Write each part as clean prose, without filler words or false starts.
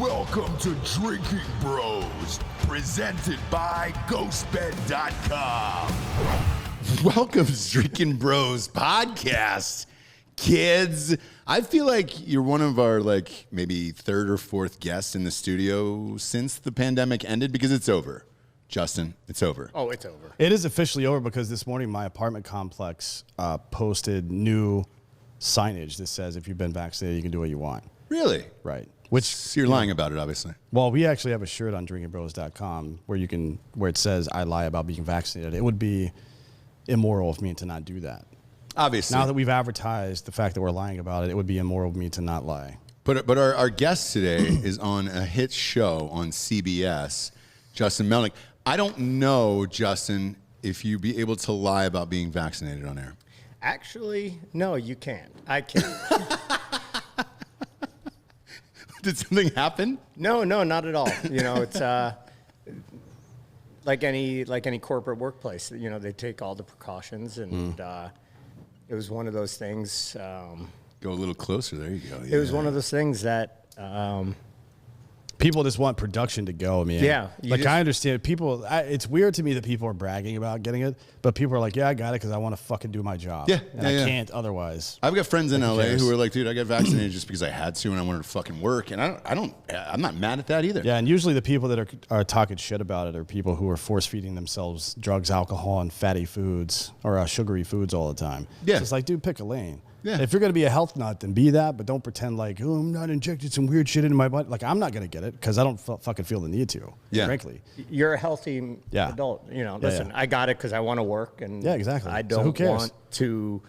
Welcome to Drinking Bros, presented by GhostBed.com. Welcome to Drinkin' Bros podcast, kids. I feel like you're one of our maybe third or fourth guests in the studio since the pandemic ended because it's over. Justin, it's over. Oh, it's over. It is officially over because this morning my apartment complex posted new signage that says if you've been vaccinated, you can do what you want. Really? Right. So you're lying about it, obviously. Well, we actually have a shirt on drinkinbros.com where it says I lie about being vaccinated. It would be immoral of me to not do that. Obviously. Now that we've advertised the fact that we're lying about it, it would be immoral of me to not lie. But our guest today is on a hit show on CBS, Justin Melnick. I don't know, Justin, if you'd be able to lie about being vaccinated on air. Actually, no, you can't. I can't. Did something happen? No, not at all. You know, it's like any corporate workplace. You know, they take all the precautions, and it was one of those things. Go a little closer. There you go. Yeah. It was one of those things that. People just want production to go, man. Yeah. I understand people. It's weird to me that people are bragging about getting it, but people are like, yeah, I got it because I want to fucking do my job. Yeah. And I can't otherwise. I've got friends in LA who are like, dude, I got vaccinated just because I had to and I wanted to fucking work. And I'm not mad at that either. Yeah. And usually the people that are talking shit about it are people who are force feeding themselves drugs, alcohol, and fatty foods or sugary foods all the time. Yeah. So it's like, dude, pick a lane. Yeah. If you're going to be a health nut, then be that, but don't pretend like, oh, I'm not injected some weird shit into my butt. Like, I'm not going to get it because I don't fucking feel the need to, frankly. You're a healthy adult. You know, listen, I got it because I want to work, and exactly. I don't want to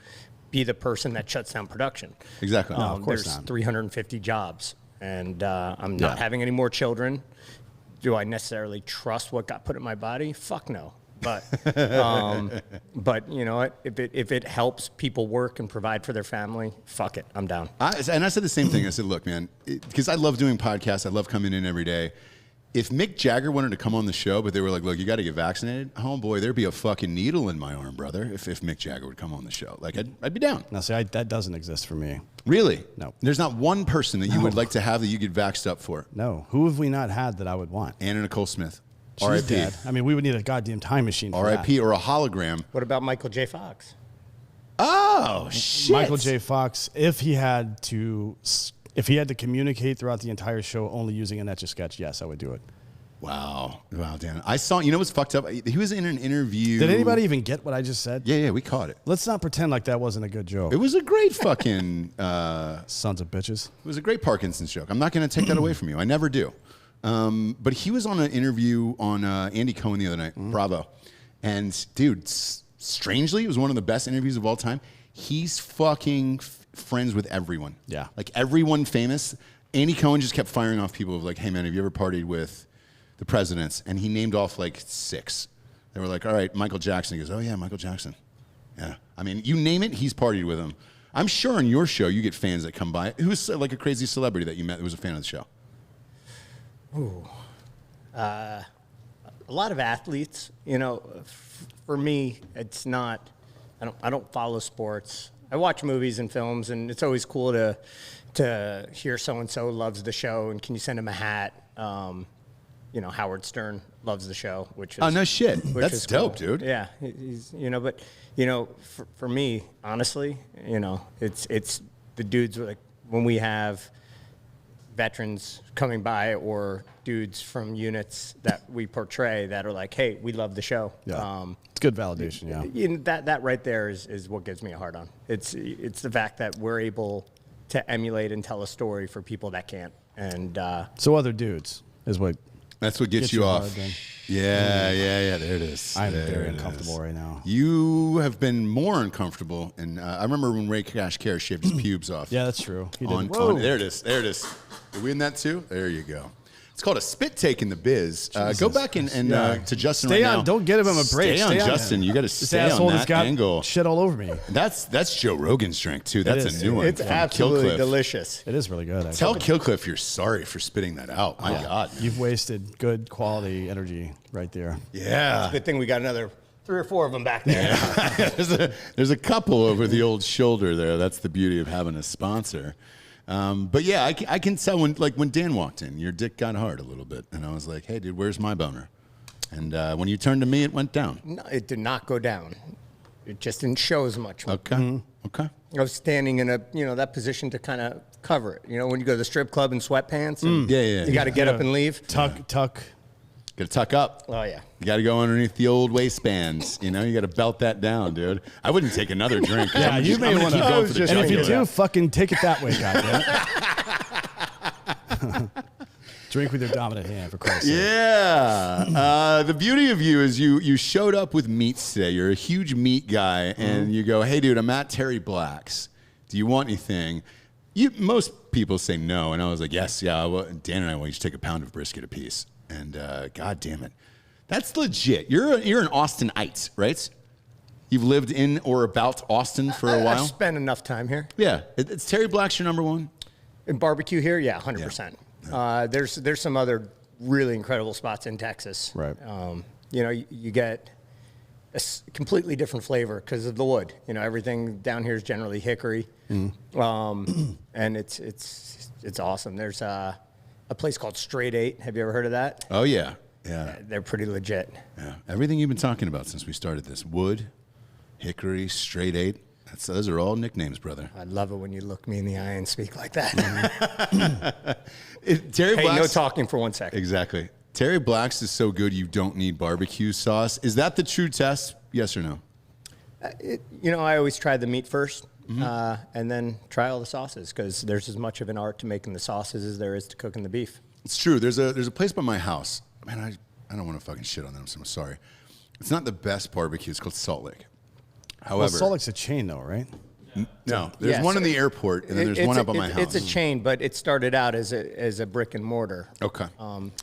be the person that shuts down production. Exactly. No, of course there's not. 350 jobs, and I'm not having any more children. Do I necessarily trust what got put in my body? Fuck no. But you know what? If it helps people work and provide for their family, fuck it, I'm down. And I said the same thing. I said, look, man, because I love doing podcasts. I love coming in every day. If Mick Jagger wanted to come on the show, but they were like, look, you got to get vaccinated. Oh boy, there'd be a fucking needle in my arm, brother. If Mick Jagger would come on the show, like I'd be down. Now, see, that doesn't exist for me. Really? No. There's not one person that you would like to have that you get vaxxed up for. No. Who have we not had that I would want? Anna Nicole Smith. She's R.I.P. dead. I mean, we would need a goddamn time machine for R.I.P. or a hologram. What about Michael J. Fox? Oh shit! Michael J. Fox, if he had to communicate throughout the entire show only using an Etch-a-Sketch, yes, I would do it. Wow, Dan. I saw. You know what's fucked up? He was in an interview. Did anybody even get what I just said? Yeah, we caught it. Let's not pretend like that wasn't a good joke. It was a great fucking. Sons of bitches. It was a great Parkinson's joke. I'm not going to take that away from you. I never do. But he was on an interview on Andy Cohen the other night, Bravo. And dude, strangely, it was one of the best interviews of all time. He's fucking friends with everyone. Yeah. Like everyone famous. Andy Cohen just kept firing off people of like, hey man, have you ever partied with the presidents? And he named off like 6. They were like, all right, Michael Jackson. He goes, oh yeah, Michael Jackson. Yeah. I mean, you name it, he's partied with him. I'm sure on your show you get fans that come by. Who's like a crazy celebrity that you met that was a fan of the show? Ooh, a lot of athletes. You know, for me, it's not. I don't follow sports. I watch movies and films, and it's always cool to hear so and so loves the show, and can you send him a hat? You know, Howard Stern loves the show, which is no shit. That's dope, cool. dude. Yeah, he's but for me, honestly, you know, it's the dudes like when we have veterans coming by or dudes from units that we portray that are like, hey, we love the show. Yeah. It's good validation, yeah. That right there is what gives me a hard on. It's the fact that we're able to emulate and tell a story for people that can't. And so other dudes is what. That's what gets you off. Yeah, there it is. I'm very uncomfortable right now. You have been more uncomfortable, and I remember when Ray Kashkar shaved his pubes off. Yeah, that's true. He did. There it is. Are we in that too? There you go. It's called a spit take in the biz. Go back and to Justin stay right on. now. Don't get him a break. Stay on Justin. You got to stay on that angle. Shit all over me. That's Joe Rogan's drink too. That's a new one. It's absolutely delicious. It is really good. Tell Killcliff you're sorry for spitting that out. My God, you've wasted good quality energy right there. Yeah, it's a good thing we got another 3 or 4 of them back there. Yeah. There's a couple over the old shoulder there. That's the beauty of having a sponsor. But yeah, I can tell when Dan walked in, your dick got hard a little bit, and I was like, hey, dude, where's my boner? And when you turned to me, it went down. No, it did not go down. It just didn't show as much. Okay. Okay. I was standing in that position to kind of cover it. You know, when you go to the strip club in sweatpants, and you got to get up and leave. Tuck. Got to tuck up. Oh yeah. You got to go underneath the old waistbands. You know, you got to belt that down, dude. I wouldn't take another drink. Yeah, you may want to. And if you do, fucking take it that way, goddamn. Drink with your dominant hand, for Christ's sake. Yeah. The beauty of you is you showed up with meats today. You're a huge meat guy, and you go, hey, dude, I'm at Terry Black's. Do you want anything? Most people say no, and I was like, yes, yeah. Dan and I will each take a pound of brisket apiece. And God damn it, that's legit. You're an Austinite, right? You've lived in or about Austin for a while. I've spent enough time here. Yeah, it's Terry Black's your number one. In barbecue here, yeah, 100%. Yeah. There's some other really incredible spots in Texas. Right. You get a completely different flavor because of the wood. You know, everything down here is generally hickory, and it's awesome. There's a place called Straight 8. Have you ever heard of that? Oh yeah, yeah. They're pretty legit. Yeah, everything you've been talking about since we started this: wood, hickory, Straight 8. Those are all nicknames, brother. I love it when you look me in the eye and speak like that. Terry Black's, no talking for 1 second. Exactly. Terry Black's is so good you don't need barbecue sauce. Is that the true test? Yes or no? I always try the meat first, and then try all the sauces because there's as much of an art to making the sauces as there is to cooking the beef. It's true. There's a place by my house. Man, I don't want to fucking shit on them, so I'm sorry. It's not the best barbecue. It's called Salt Lake. However, Salt Lake's a chain, though, right? No, there's one in the airport, and then there's one up at my house. It's a chain, but it started out as a brick and mortar. Okay.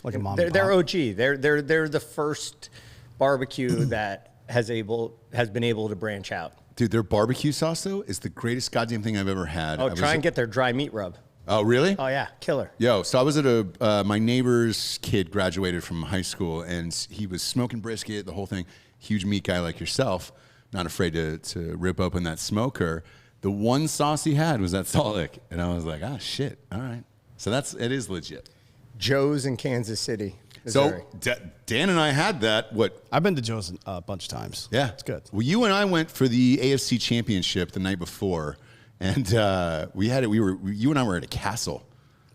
Like a mom. They're OG. They're the first barbecue that has been able to branch out. Dude, their barbecue sauce though is the greatest goddamn thing I've ever had. Try and get their dry meat rub. Oh, really? Oh yeah, killer. Yo, so I was at my neighbor's kid graduated from high school, and he was smoking brisket, the whole thing. Huge meat guy like yourself. Not afraid to rip open that smoker. The one sauce he had was that Salt Lake. And I was like, shit, all right. So it is legit. Joe's in Kansas City, Missouri. So Dan and I had that, I've been to Joe's a bunch of times. Yeah. It's good. Well, you and I went for the AFC Championship the night before, and you and I were at a castle.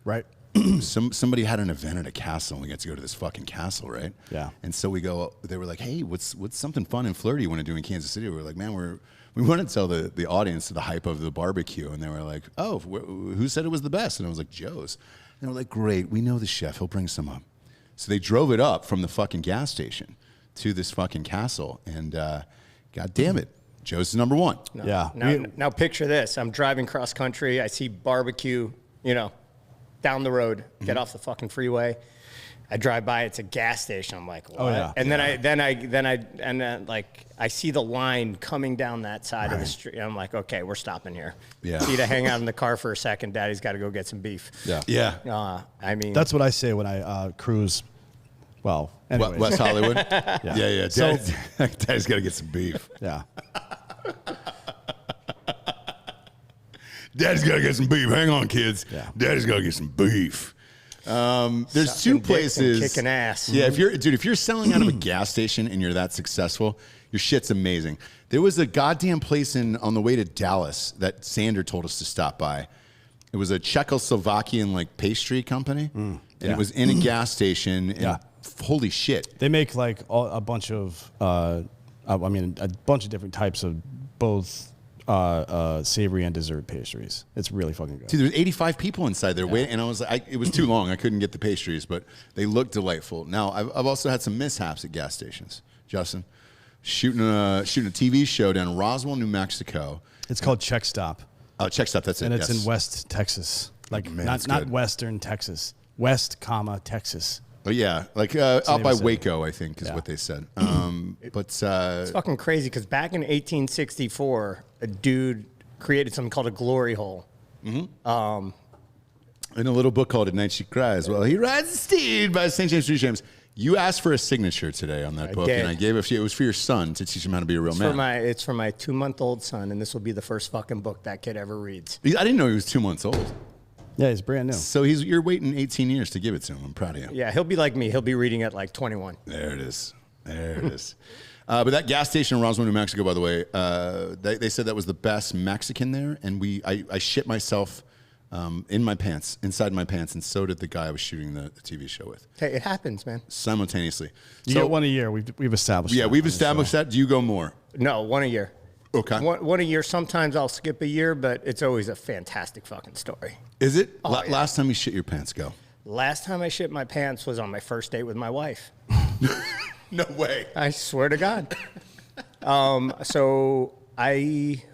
Right. Somebody had an event at a castle, and we got to go to this fucking castle, right? Yeah. And so they were like, hey, what's something fun and flirty you want to do in Kansas City? We were like, man, we want to tell the audience the hype of the barbecue. And they were like, oh, who said it was the best? And I was like, Joe's. And they were like, great, we know the chef. He'll bring some up. So they drove it up from the fucking gas station to this fucking castle. And God damn it, Joe's is number one. No. Yeah. Now picture this. I'm driving cross country. I see barbecue, down the road, get off the fucking freeway. I drive by, it's a gas station. I'm like, what? Oh, yeah. And then I see the line coming down that side of the street. I'm like, okay, we're stopping here. Yeah. Need to hang out in the car for a second. Daddy's got to go get some beef. Yeah. Yeah. That's what I say when I cruise. Well, anyways. West Hollywood? Yeah. So- Daddy's got to get some beef. Yeah. Daddy's got to get some beef. Hang on, kids. Yeah. Daddy's got to get some beef. There's Sucking two places. kicking ass. Yeah, if you're selling out of a gas station and you're that successful, your shit's amazing. There was a goddamn place on the way to Dallas that Sander told us to stop by. It was a Czechoslovakian pastry company, and it was in a gas station. And holy shit! They make a bunch of, a bunch of different types of both savory and dessert pastries. It's really fucking good. Dude, there's 85 people inside there waiting, and I was like, it was too long. I couldn't get the pastries, but they looked delightful. Now, I've also had some mishaps at gas stations. Justin, shooting a TV show down in Roswell, New Mexico. It's called Check Stop. Oh, Check Stop, that's it. And it's in West Texas. Not Western Texas. West, Texas. Oh, yeah. Out by Waco, I think, is what they said. It's fucking crazy because back in 1864, a dude created something called a glory hole. Mm-hmm. In a little book called At Night She Cries. Well, he rides the steed by St. James, 3 James. You asked for a signature today on that book, and I gave it. It was for your son to teach him how to be a real man. It's for my 2-month-old son, and this will be the first fucking book that kid ever reads. I didn't know he was 2 months old. Yeah, he's brand new. So you're waiting 18 years to give it to him. I'm proud of you. Yeah, he'll be like me. He'll be reading at like 21. There it is. But that gas station in Roswell, New Mexico, by the way, they said that was the best Mexican there, and I shit myself in my pants, inside my pants, and so did the guy I was shooting the TV show with. Hey, it happens, man. Simultaneously. You get one a year. We've established. Yeah, we've established that. Do you go more? No, one a year. Okay. One a year. Sometimes I'll skip a year, but it's always a fantastic fucking story. Is it? Oh, yeah. Last time you shit your pants, go. Last time I shit my pants was on my first date with my wife. No way. I swear to God. So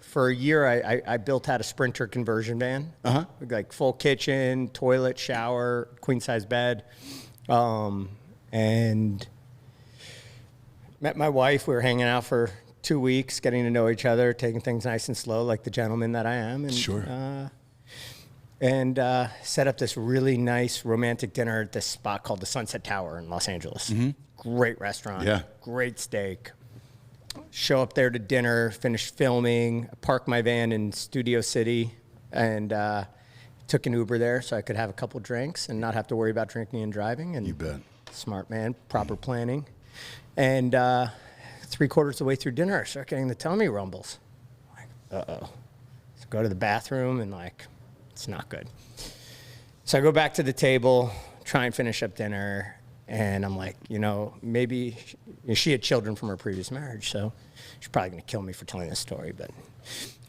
for a year, I built out a Sprinter conversion van. Uh-huh. Like full kitchen, toilet, shower, queen size bed. And met my wife. We were hanging out for 2 weeks, getting to know each other, taking things nice and slow, like the gentleman that I am. And, Sure. And set up this really nice romantic dinner at this spot called the Sunset Tower in Los Angeles. Mm-hmm. Great restaurant. Yeah. Great steak. Show up there to dinner, finish filming, park my van in Studio City, and took an Uber there so I could have a couple drinks and not have to worry about drinking and driving. And You bet. Smart man, proper planning. And 3/4 of the way through dinner, I start getting the tummy rumbles. Like, uh-oh. So go to the bathroom and like, it's not good. So I go back to the table, try and finish up dinner, and I'm like, maybe she had children from her previous marriage, so she's probably gonna kill me for telling this story. But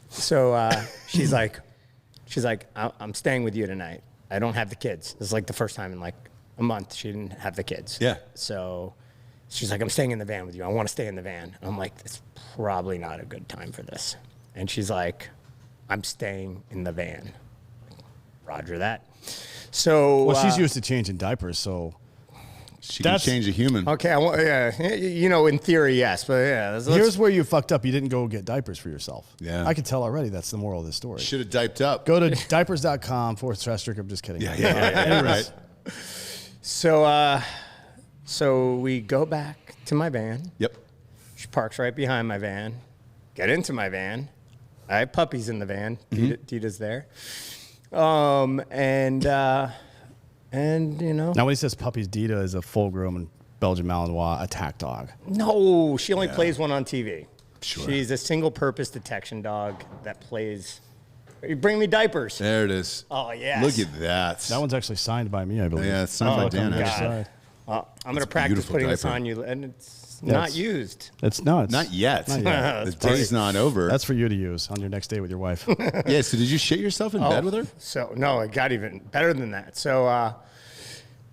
so she's like, I'm staying with you tonight. I don't have the kids. This is like the first time in like a month she didn't have the kids. Yeah. So she's like, I'm staying in the van with you. I want to stay in the van. And I'm like, it's probably not a good time for this. And she's like, I'm staying in the van. Roger that. So Well, she's used to changing diapers, so She can change a human. okay. In theory, yes, but yeah. here's where you fucked up. You didn't go get diapers for yourself. Yeah. I could tell already. That's the moral of this story. Should have diped up. Go to diapers.com/strict. I'm just kidding. Yeah. Right. So we go back to my van. Yep. She parks right behind my van. Get into my van. I have puppies in the van. Dita's there. And Now, when he says puppies, Dita is a full-grown Belgian Malinois attack dog. No, she only plays one on TV. Sure. She's a single-purpose detection dog that plays. You bring me diapers. There it is. Oh, yes. Look at that. That one's actually signed by me, I believe. Yeah, it's signed by Dan. God. Actually. I'm going to a practice beautiful putting this diaper. on you, and it's not used. It's not. Not yet. Not yet. The day's not over. That's for you to use on your next date with your wife. Yeah, so did you shit yourself in bed with her? So no, it got even better than that. So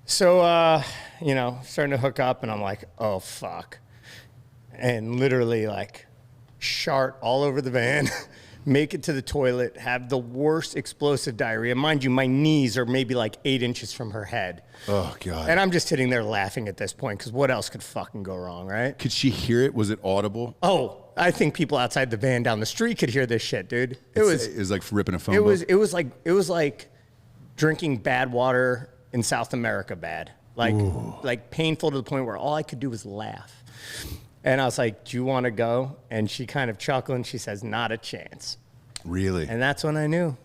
starting to hook up, and I'm like, oh fuck, and literally like, shart all over the van, make it to the toilet, have the worst explosive diarrhea. Mind you, my knees are maybe like 8 inches from her head. Oh, God. And I'm just sitting there laughing at this point because what else could fucking go wrong, right? Could she hear it? Was it audible? Oh, I think people outside the van down the street could hear this shit, dude. It was like ripping a phone It book. was like drinking bad water in South America bad. Like painful to the point where all I could do was laugh. And I was like, do you want to go? And she kind of chuckled and she says, not a chance. Really? And that's when I knew.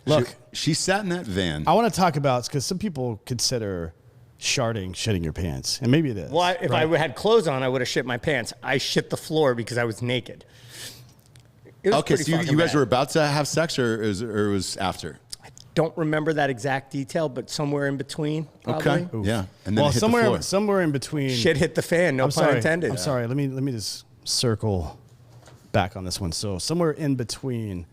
Look, she sat in that van. I want to talk about, because some people consider shitting your pants, and maybe it is. Well, if I had clothes on, I would have shit my pants. I shit the floor because I was naked. It was Okay, pretty so fucking you guys bad. were about to have sex, or it was after? Don't remember that exact detail, but somewhere in between, probably. Okay. Yeah. And then well, it hit the floor. somewhere in between. Shit hit the fan, no I'm pun sorry. intended. I'm sorry. Let me just circle back on this one. So somewhere in between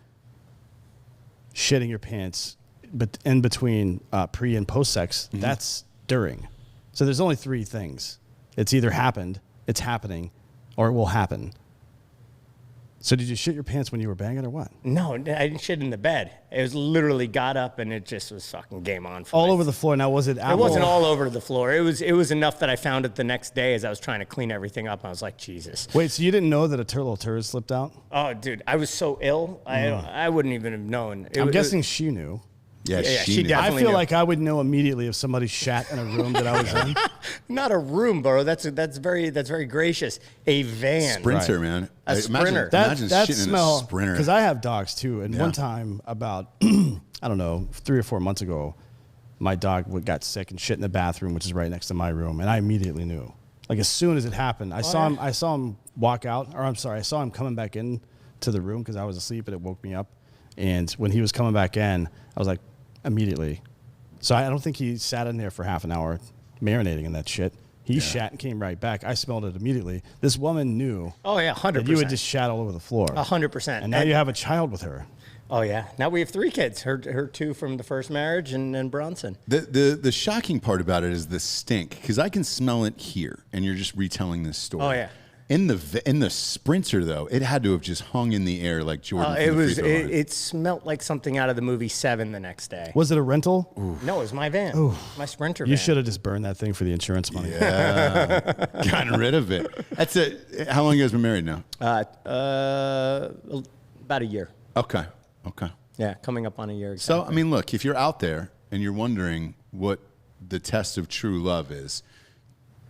shitting your pants, but in between pre and post sex, that's during. So there's only 3 things. It's either happened, it's happening, or it will happen. So did you shit your pants when you were banging or what? No, I didn't shit in the bed. It was literally got up and it just was fucking game on. For All my- over the floor. Now, was it It apple? wasn't all over the floor. It was enough that I found it the next day as I was trying to clean everything up. I was like, Jesus. Wait, so you didn't know that a little turd slipped out? Oh, dude, I was so ill. I wouldn't even have known. I'm guessing she knew. Yeah, she knew. definitely I feel knew. like I would know immediately if somebody shat in a room that I was in. Not a room, bro. That's very gracious. A van. Sprinter, Right. man. A Sprinter. Imagine That shitting smell, in a Sprinter. because I have dogs too. And Yeah. one time, about I don't know, 3 or 4 months ago, my dog got sick and shit in the bathroom, which is right next to my room, and I immediately knew. Like as soon as it happened, I saw him walk out, or I'm sorry, I saw him coming back in to the room because I was asleep and it woke me up. And when he was coming back in, I was like, immediately. So I don't think he sat in there for half an hour marinating in that shit. He shat and came right back. I smelled it immediately. This woman knew Oh yeah, 100%. that you would just shat all over the floor. 100%. And now you have a child with her. Oh yeah. Now we have 3 kids. Her 2 from the first marriage, and then Bronson. The shocking part about it is the stink, because I can smell it here, and you're just retelling this story. Oh, yeah. In the Sprinter though, it had to have just hung in the air like Jordan. from the free throw line. It smelled like something out of the movie Seven the next day. Was it a rental? No, it was my van. My Sprinter van. You should have just burned that thing for the insurance money. Gotten rid of it. That's it. How long you guys been married now? About a year. Okay. Yeah, coming up on a year. So, Exactly. I mean, look, if you're out there and you're wondering what the test of true love is,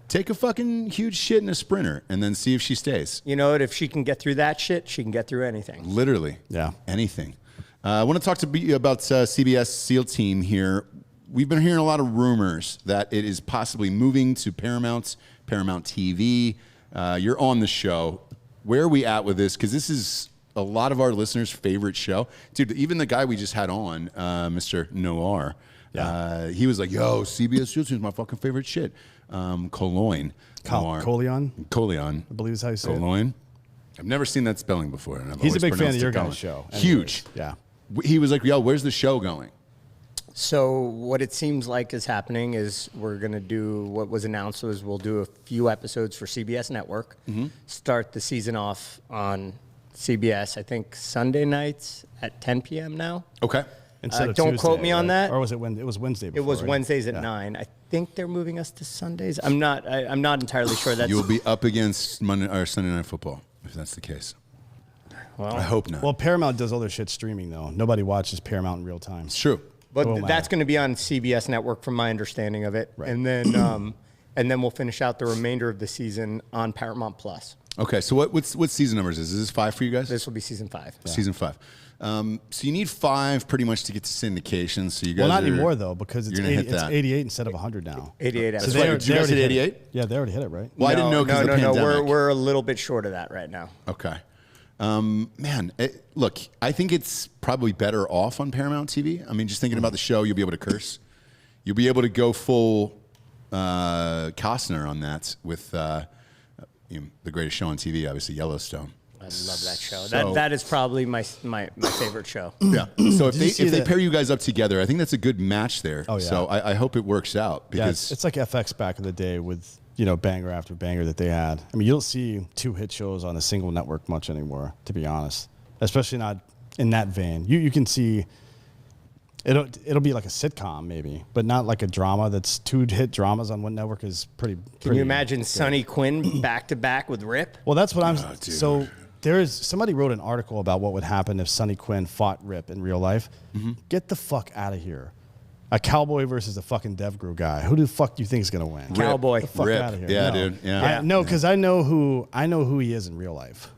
take a fucking huge shit in a Sprinter and then see if she stays. You know what? If she can get through that shit, she can get through anything. Literally. Yeah. Anything. I want to talk to you about CBS SEAL Team here. We've been hearing a lot of rumors that it is possibly moving to Paramount TV. You're on the show. Where are we at with this? Because this is a lot of our listeners' favorite show. Dude, even the guy we just had on, Mr. Noir, he was like, yo, CBS SEAL Team is my fucking favorite shit. Cologne. Noir. Colion, Colion. I believe is how you say it. Cologne. I've never seen that spelling before. And I've He's a always big fan of pronounced your it guys' Colin. show. Huge. Yeah. He was like, yo, where's the show going? So what it seems like is happening is we're going to do what was announced was we'll do a few episodes for CBS Network, start the season off on CBS, I think Sunday nights at 10 p.m. now. Okay. Instead of don't Tuesday, quote me on right? that. Or was it when it was Wednesday? It Before, was right? Wednesdays at Yeah. 9. I think they're moving us to Sundays. I'm not entirely sure. That's You'll be up against Monday or Sunday Night Football, if that's the case. well, I hope not. Well, Paramount does all their shit streaming though. Nobody watches Paramount in real time. It's true. but It won't that's matter. going to be on CBS Network, from my understanding of it, Right. and then we'll finish out the remainder of the season on Paramount Plus. Okay, so what season numbers is this? Is this 5 for you guys? This will be season 5. Season 5. So you need 5 pretty much to get to syndication. So you guys Well, not are- anymore though, because it's you're gonna hit 80, it's that. 88 instead of 100 now. 88 That's episodes. right. They- Did you they guys hit already hit 88? it. Yeah, they already hit it, right? Well, I didn't know because no, of the no, pandemic. we're a little bit short of that right now. Okay. Man, look, I think it's probably better off on Paramount TV. I mean, just thinking about the show, you'll be able to curse. You'll be able to go full Costner on that with the greatest show on TV, obviously Yellowstone. I love that show. So- That is probably my favorite show. Yeah. So if Did you see they that- pair you guys up together, I think that's a good match there. Oh, yeah. So I hope it works out Yeah, because it's like FX back in the day with banger after banger that they had. I mean, you don't see 2 hit shows on a single network much anymore, to be honest. Especially not in that vein. You can see it'll be like a sitcom maybe, but not like a drama. That's 2 hit dramas on one network is pretty. Can you imagine Sonny Quinn back to back with Rip? Well, that's what I'm. dude. So somebody wrote an article about what would happen if Sonny Quinn fought Rip in real life. Get the fuck out of here. A cowboy versus a fucking DevGru guy. Who the fuck do you think is gonna win? Cowboy. The fuck Rip. out of here. Yeah, No. dude. Yeah. No, because I know who he is in real life,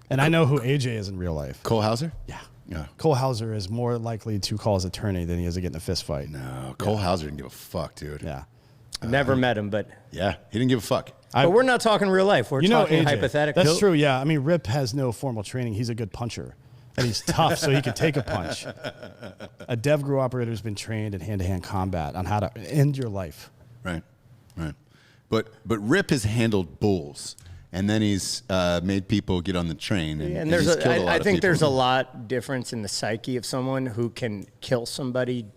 and I know who AJ is in real life. Cole Hauser? Yeah. Yeah. Cole Hauser is more likely to call his attorney than he is to get in a fist fight. No, Cole Hauser didn't give a fuck, dude. Yeah. Never met him, but Yeah, he didn't give a fuck. but we're not talking real life. We're talking AJ. hypothetical. That's true. Yeah. I mean, Rip has no formal training. He's a good puncher, and he's tough, so he can take a punch. A DevGru operator has been trained in hand-to-hand combat on how to end your life. Right. But Rip has handled bulls, and then he's made people get on the train. And he's killed a lot I of think people. there's a lot difference in the psyche of someone who can kill somebody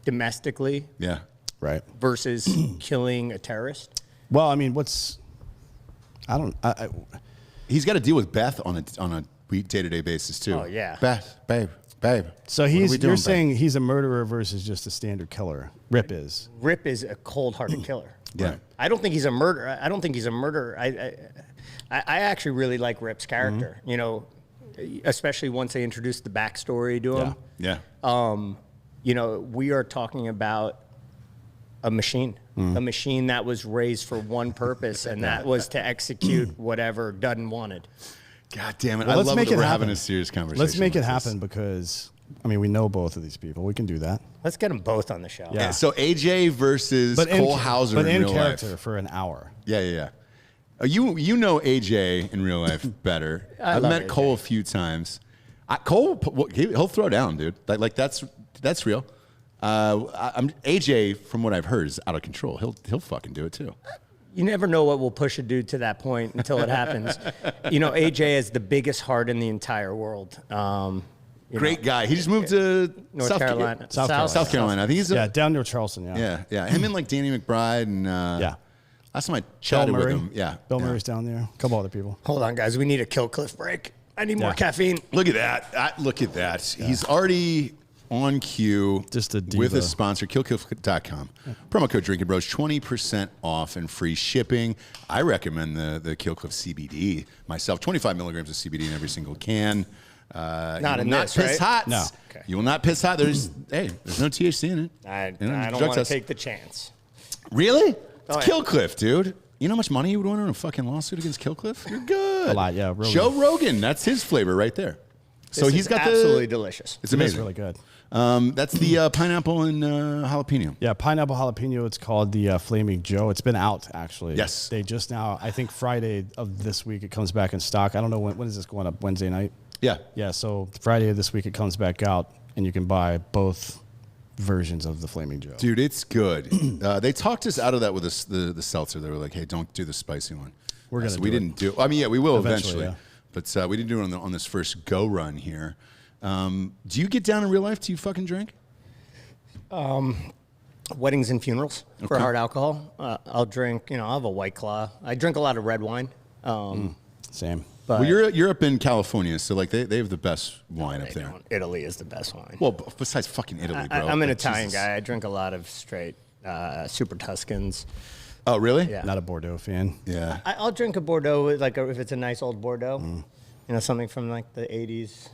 domestically Yeah. Right. versus killing a terrorist. Well, I mean, He's got to deal with Beth on a day-to-day basis too. Oh, yeah. Beth, babe. so What are we you're doing, saying he's a murderer versus just a standard killer. Rip is. Rip is a cold-hearted killer. Yeah. I don't think he's a murderer. I don't think he's a murderer. I actually really like Rip's character. Mm-hmm. Especially once they introduced the backstory to him. Yeah. we are talking about a machine that was raised for one purpose, and that was to execute whatever Dutton wanted. God damn it. Well, I love that we're having a serious conversation. Let's make it like this. happen because, we know both of these people. We can do that. Let's get them both on the show. Yeah. So AJ versus Cole Hauser but in real character life. for an hour. Yeah. You know AJ in real life better. I've love met AJ. Cole a few times. Cole, he'll throw down, dude. Like that's real. AJ, from what I've heard, is out of control. He'll fucking do it too. You never know what will push a dude to that point until it happens. AJ has the biggest heart in the entire world. Great guy. He just moved to North Carolina. South Carolina. I think he's down near Charleston. yeah. Him and like Danny McBride and last time I chatted with him. Yeah, Bill Murray's down there. A couple other people. Hold on, guys. We need a Kill Cliff break. I need more caffeine. Look at that. Look at that. Yeah. He's already on cue Just a diva. with a sponsor, killcliff.com. Promo code Drinkin' Bros, 20% off and free shipping. I recommend the Kill Cliff CBD myself. 25 milligrams of CBD in every single can. Not in not this, piss right? hot. No. Okay. You will not piss hot. There's no THC in it. I You know, don't drug want to test. take the chance. Really? It's Oh, yeah. Kill Cliff, dude. You know how much money you would win on a fucking lawsuit against Kill Cliff? You're good. A lot, yeah, Rogan. Joe Rogan, that's his flavor right there. So This he's is got absolutely delicious. It's It is amazing. really good. That's the pineapple and jalapeno. Yeah, pineapple jalapeno. It's called the Flaming Joe. It's been out actually. Yes. They just now. I think Friday of this week it comes back in stock. I don't know when is this going up? Wednesday night. Yeah. Yeah. So Friday of this week it comes back out, and you can buy both versions of the Flaming Joe. Dude, it's good. They talked us out of that with the seltzer. They were like, "Hey, don't do the spicy one." We're gonna So do we it. didn't do. I mean, yeah, we will Eventually, eventually. But we didn't do it on this first go run here. Do you get down in real life? Do you fucking drink? Weddings and funerals for Okay. hard alcohol. I'll drink, I'll have a White Claw. I drink a lot of red wine. Same. But Well, you're up in California, so like they have the best wine up they there. don't. Italy is the best wine. Well, besides fucking Italy, bro. I'm an Like, Italian Jesus. guy. I drink a lot of straight Super Tuscans. Oh, really? Yeah. Not a Bordeaux fan. Yeah. I'll drink a Bordeaux, if it's a nice old Bordeaux. Something from like the 80s.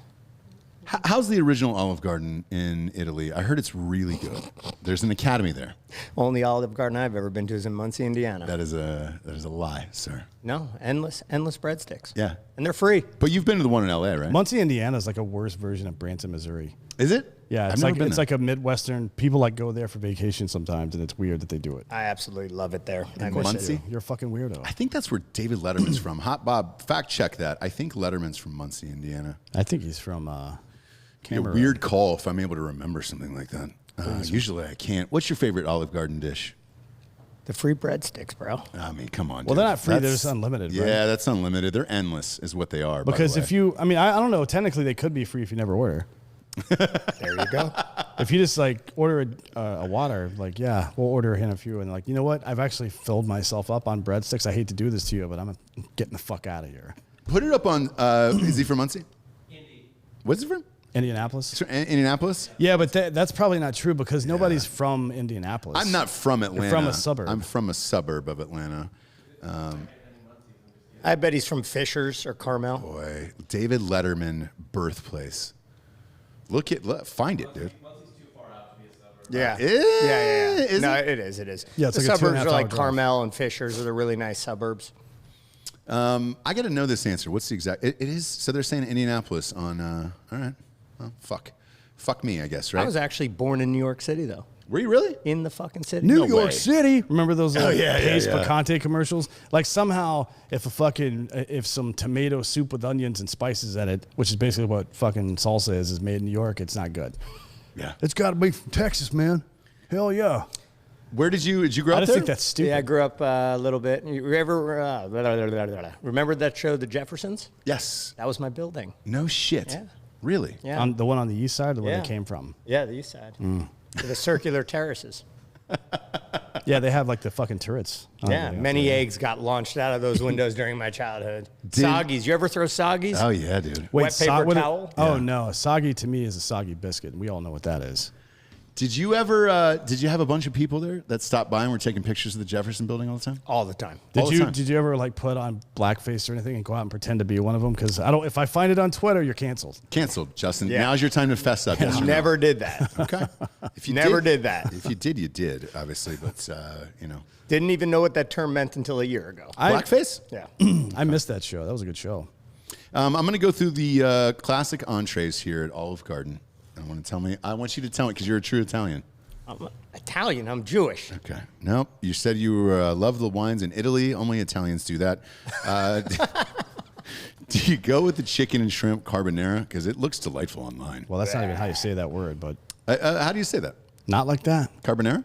How's the original Olive Garden in Italy? I heard it's really good. There's an academy there. Only Olive Garden I've ever been to is in Muncie, Indiana. That is a lie, sir. No, endless breadsticks. Yeah. And they're free. But you've been to the one in LA, right? Muncie, Indiana is like a worse version of Branson, Missouri. Is it? Yeah, I've it's never like been it's there. like a Midwestern. People like go there for vacation sometimes, and it's weird that they do it. I absolutely love it there. I miss Muncie? it. You're a fucking weirdo. I think that's where David Letterman's from. Hot Bob, fact check that. I think Letterman's from Muncie, Indiana. I think he's from A Cameroon. weird call if I'm able to remember something like that. Usually I can't. What's your favorite Olive Garden dish? The free breadsticks, bro. I mean, come on. Well, dude. they're not free. They're That's- just unlimited, right? Yeah, that's unlimited. They're endless, is what they are. Because by the if way. you, I don't know. Technically, they could be free if you never order. There you go. If you just like order a water, like yeah, we'll order in a few, and like you know what? I've actually filled myself up on breadsticks. I hate to do this to you, but I'm getting the fuck out of here. Put it up on. Is he from Muncie? Indy. What's he from? Indianapolis. He's from Indianapolis. Yeah, but that's probably not true because nobody's from Indianapolis. I'm not from Atlanta. from a suburb. I'm from a suburb of Atlanta. I bet he's from Fishers or Carmel. Boy, David Letterman, birthplace. Find it, dude. Yeah. Yeah, is No, it? it is. It is. Yeah, it's the like a 2.5 suburbs are hour like drive. Carmel and Fishers are the really nice suburbs. I got to know this answer. What's the exact? It is. So they're saying Indianapolis on. All right. Well, fuck me, I guess. Right. I was actually born in New York City, though. Were you really? In the fucking city. New No York way. City. Remember those yeah, yeah, Pace yeah. Picante commercials? Like somehow, if some tomato soup with onions and spices in it, which is basically what fucking salsa is made in New York, it's not good. Yeah. It's got to be from Texas, man. Hell yeah. Where did you grow up? I just there? think that's stupid. Yeah, I grew up a little bit. You ever remember that show, The Jeffersons? Yes. That was my building. No shit. Yeah. Really? Yeah. On the one on the east side, or where Yeah. they came from. Yeah, the east side. To the circular terraces. Yeah, they have like the fucking turrets. on Yeah, the many outside. eggs got launched out of those windows during my childhood. Did- Soggies. You ever throw soggies? Oh yeah, dude. Wet paper what towel? Oh no, a soggy to me is a soggy biscuit. And we all know what that is. Did you have a bunch of people there that stopped by and were taking pictures of the Jefferson Building all the time? All the time. Did you ever like put on blackface or anything and go out and pretend to be one of them? Because if I find it on Twitter, you're canceled. Canceled, Justin. Yeah. Now's your time to fess up. Yes or no? Never did that. Okay. If you Never did that. If you did, you did, obviously. But, Didn't even know what that term meant until a year ago. Blackface? Yeah. I missed that show. That was a good show. I'm going to go through the classic entrees here at Olive Garden. I want you to tell me, because you're a true Italian. I'm Italian. I'm Jewish. Okay. Nope. You said you love the wines in Italy. Only Italians do that. Do you go with the chicken and shrimp carbonara? Because it looks delightful online. Well, that's not even how you say that word, but How do you say that? not like that. Carbonara?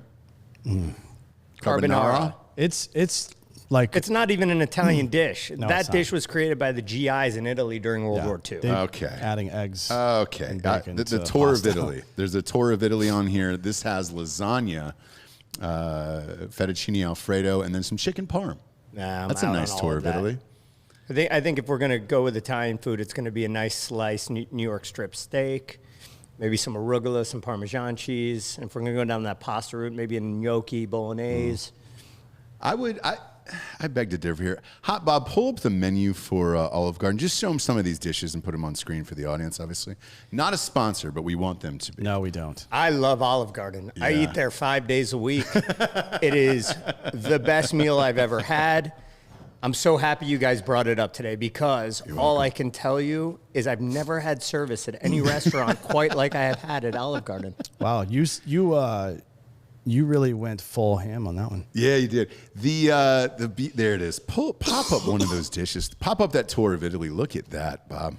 Carbonara. It's like It's not even an Italian dish. No, That it's not. dish was created by the GIs in Italy during World War II. they- Okay. adding eggs. Okay. and bacon The to tour pasta. of Italy. There's a tour of Italy on here. This has lasagna, fettuccine Alfredo, and then some chicken parm. Nah, I'm That's a out on nice all tour of that. Italy. I think if we're going to go with Italian food, it's going to be a nice slice New York strip steak, maybe some arugula, some Parmesan cheese. And if we're going to go down that pasta route, maybe a gnocchi bolognese. I beg to differ here. Hot Bob, pull up the menu for Olive Garden. Just show them some of these dishes and put them on screen for the audience, obviously. Not a sponsor, but we want them to be. No, we don't. I love Olive Garden. I Yeah. eat there 5 days a week. It is the best meal I've ever had. I'm so happy you guys brought it up today because all I can tell you is I've never had service at any restaurant quite like I have had at Olive Garden. Wow, you really went full ham on that one. Yeah, you did. There it is. Pop up one of those dishes. Pop up that tour of Italy. Look at that, Bob.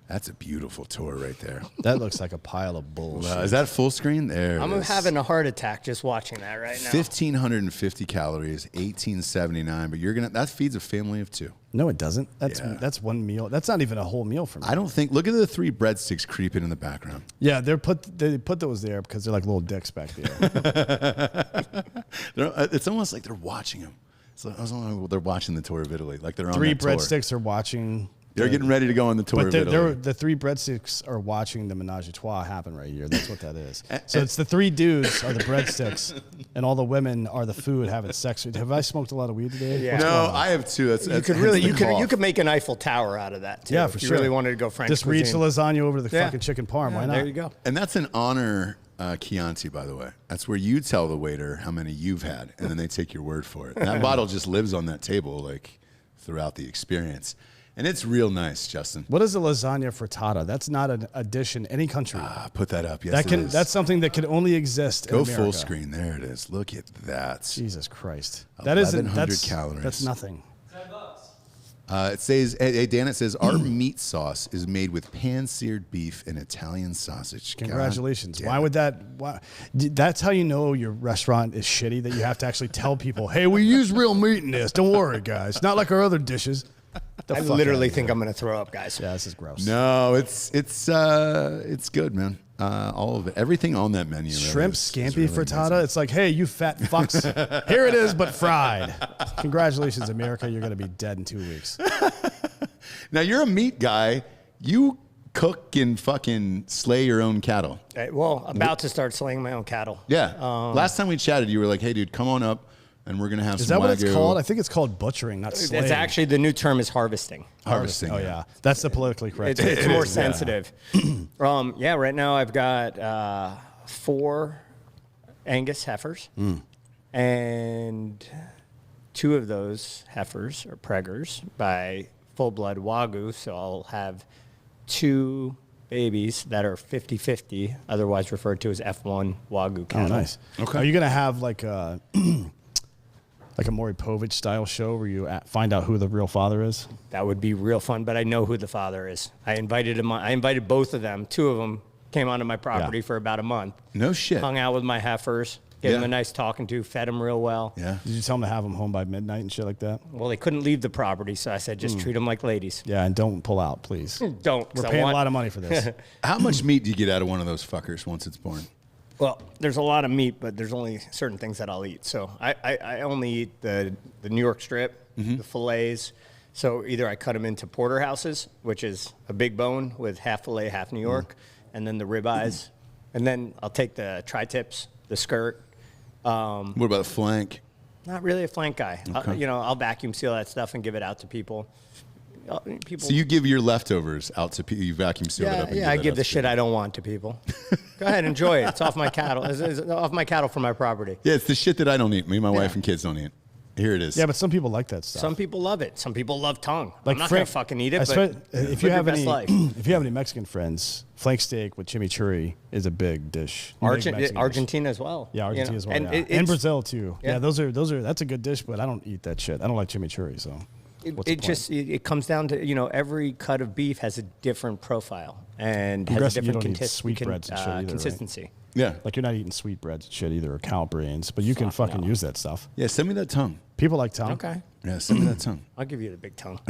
That's a beautiful tour right there. That looks like a pile of bullshit. Is that full screen? There. I'm it is. having a heart attack just watching that right now. 1,550 calories, 1879. But that feeds a family of two. No, it doesn't. Yeah. That's one meal. That's not even a whole meal for me. I don't think. Look at the 3 breadsticks creeping in the background. Yeah, they put those there because they're like little dicks back there. It's almost like they're watching them. They're watching the tour of Italy, like they're on 3 that tour. breadsticks are watching. They're getting ready to go on the tour But of Italy. the 3 breadsticks are watching the menage a trois happen right here. That's what that is. So it's the 3 dudes are the breadsticks, and all the women are the food having sex. Have I smoked a lot of weed today? Yeah. What's No, going on? I have 2. You could make an Eiffel Tower out of that too. Yeah, for if sure. you really wanted to go French Just reach the cuisine. lasagna over the Yeah. fucking chicken parm. Why not? There you go. And that's an honor Chianti, by the way. That's where you tell the waiter how many you've had, and then they take your word for it. And that bottle just lives on that table like throughout the experience. And it's real nice, Justin. What is a lasagna frittata? That's not a dish in any country. Put that up. Yes, it is. That's something that can only exist Go in America. full screen. There it is. Look at that. Jesus Christ. 1,100 calories. That's nothing. It says, hey, Dan, it says, our meat sauce is made with pan-seared beef and Italian sausage. God Congratulations. damn Why it. would that? That's how you know your restaurant is shitty, that you have to actually tell people, hey, we use real meat in this. Don't worry, guys. Not like our other dishes. I literally think I'm going to throw up, guys. Yeah, this is gross. No, it's good, man. All of it. Everything on that menu. really Shrimp is scampi really frittata. amazing. It's like, hey, you fat fucks. Here it is, but fried. Congratulations, America. You're going to be dead in 2 weeks. Now, you're a meat guy. You cook and fucking slay your own cattle. Well, about to start slaying my own cattle. Yeah. Last time we chatted, you were like, hey, dude, come on up, and we're going to have Is some that what it's Wagyu called? I think it's called butchering, not slaying. It's actually, the new term is harvesting. harvesting. Oh, yeah. That's the politically correct. It's It more is, yeah. sensitive. Yeah, right now I've got 4 Angus heifers, and 2 of those heifers are preggers by full-blood Wagyu, so I'll have 2 babies that are 50-50, otherwise referred to as F1 Wagyu Oh, cattle. nice. Okay. Are you going to have like a Maury Povich style show where you find out who the real father is? That would be real fun, but I know who the father is. I invited him. I invited both of them. 2 of them came onto my property for about a month. No shit. Hung out with my heifers, gave them Yeah. a nice talking to, fed them real well. Yeah. Did you tell them to have them home by midnight and shit like that? Well, they couldn't leave the property, so I said, just treat them like ladies. Yeah, and don't pull out, please. Don't. 'cause We're I paying want- a lot of money for this. How much meat do you get out of one of those fuckers once it's born? Well, there's a lot of meat, but there's only certain things that I'll eat. So I only eat the New York strip, the fillets. So either I cut them into porterhouses, which is a big bone with half fillet, half New York, and then the ribeyes. And then I'll take the tri-tips, the skirt. What about the flank? Not really a flank guy. Okay. I'll vacuum seal that stuff and give it out to people. So you give your leftovers out to people, you vacuum seal it up. Yeah, I give the shit I don't want to people. Go ahead, enjoy it. It's off my cattle. It's off my cattle for my property. Yeah, it's the shit that I don't eat. Me, my wife, and kids don't eat. Here it is. Yeah, but some people like that stuff. Some people love it. Some people love tongue. Like I'm not going to fucking eat it, but if you have any Mexican friends, flank steak with chimichurri is a big dish. Argentina as well. Yeah, Argentina as well. And, yeah. And Brazil too. Yeah, those are that's a good dish, but I don't eat that shit. I don't like chimichurri, so. It comes down to every cut of beef has a different profile and has a different consistency. Right? Yeah, like you're not eating sweetbreads and shit either, or cow brains, but you can fucking use that stuff. Yeah, send me that tongue. People like tongue. Okay. Yeah, send me that tongue. I'll give you the big tongue.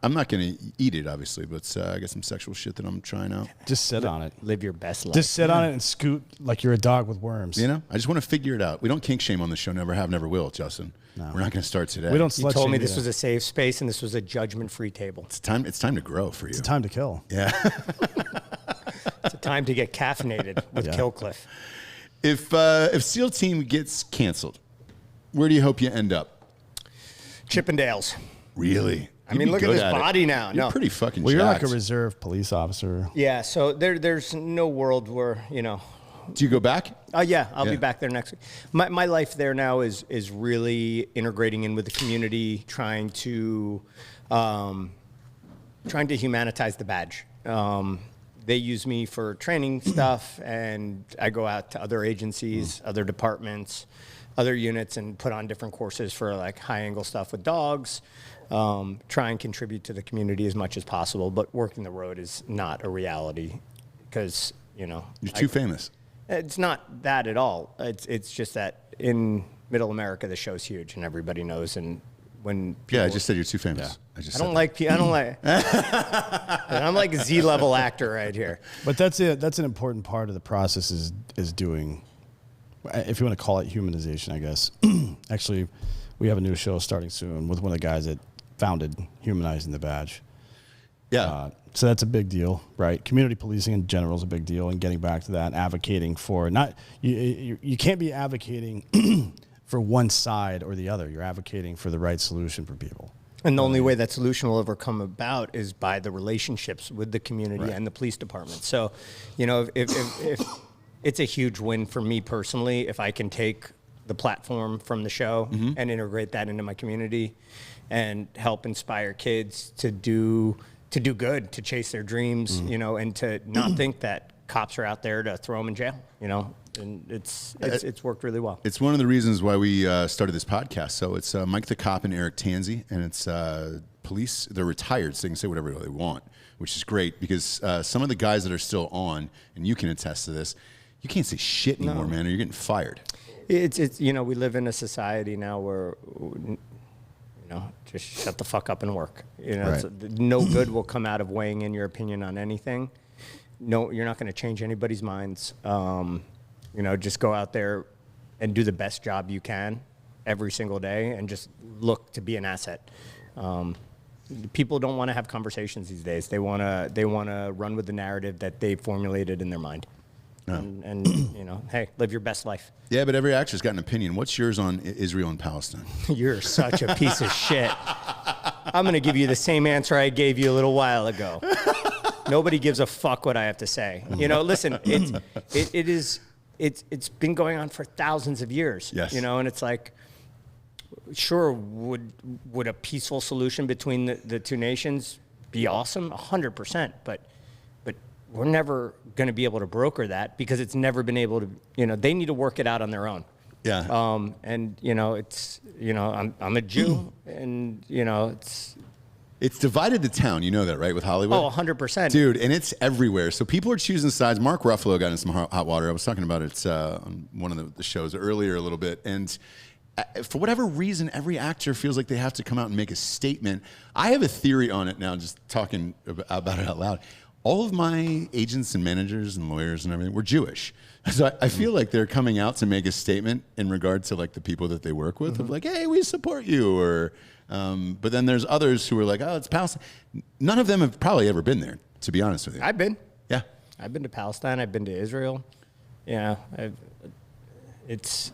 I'm not gonna eat it obviously, but I got some sexual shit that I'm trying out. Just sit on it. Live your best life. Just sit on it and scoot like you're a dog with worms. You know, I just want to figure it out. We don't kink shame on the show. Never have, never will, Justin. No. We're not going to start today. We don't. You told me this was a safe space and this was a judgment-free table. It's time to grow for you. It's time to kill. Yeah. It's a time to get caffeinated with Killcliff. If SEAL Team gets canceled, where do you hope you end up? Chippendales. Really? I mean, look at this body now. You're pretty fucking Well, you're jacked. like a reserve police officer. Yeah, so there's no world where, Do you go back? Yeah, I'll be back there next week. My life there now is really integrating in with the community, trying to humanitize the badge. They use me for training stuff, and I go out to other agencies, other departments, other units, and put on different courses for like high angle stuff with dogs. Try and contribute to the community as much as possible, but working the road is not a reality because you're too famous. It's not that at all. It's just that in Middle America, the show's huge and everybody knows. And when people, I just said you're too famous. Yeah. I don't like. I'm like a Z-level actor right here. But that's it. That's an important part of the process is doing, if you want to call it humanization, I guess. Actually, we have a new show starting soon with one of the guys that founded Humanizing the Badge. Yeah. So that's a big deal, right? Community policing in general is a big deal, and getting back to that, advocating for you can't be advocating for one side or the other. You're advocating for the right solution for people. And the only way that solution will ever come about is by the relationships with the community and the police department. So, if it's a huge win for me personally if I can take the platform from the show and integrate that into my community and help inspire kids to do good, to chase their dreams, and to not think that cops are out there to throw them in jail, and it's worked really well. It's one of the reasons why we started this podcast. So it's Mike the Cop and Eric Tansey, and it's police. They're retired, so they can say whatever they want, which is great because some of the guys that are still on, and you can attest to this, you can't say shit anymore, man, or you're getting fired. It's we live in a society now where just shut the fuck up and work. No good will come out of weighing in your opinion on anything. No, you're not going to change anybody's minds. Just go out there and do the best job you can every single day and just look to be an asset. People don't want to have conversations these days. They want to run with the narrative that they formulated in their mind. And hey, live your best life. Yeah, but every actor's got an opinion. What's yours on Israel and Palestine? You're such a piece of shit. I'm going to give you the same answer I gave you a little while ago. Nobody gives a fuck what I have to say. Listen, it's been going on for thousands of years. Yes. And it's like, sure, would a peaceful solution between the two nations be awesome? 100%, but we're never going to be able to broker that because it's never been able to, they need to work it out on their own. Yeah. I'm a Jew and, It's divided the town. You know that, right, with Hollywood? Oh, 100%. Dude, and it's everywhere. So people are choosing sides. Mark Ruffalo got in some hot water. I was talking about it on one of the shows earlier a little bit. And for whatever reason, every actor feels like they have to come out and make a statement. I have a theory on it now, just talking about it out loud. All of my agents and managers and lawyers and everything were Jewish. So I feel like they're coming out to make a statement in regard to like the people that they work with of like, hey, we support you. Or, but then there's others who are like, oh, it's Palestine. None of them have probably ever been there, to be honest with you. I've been. Yeah. I've been to Palestine. I've been to Israel. You know, it's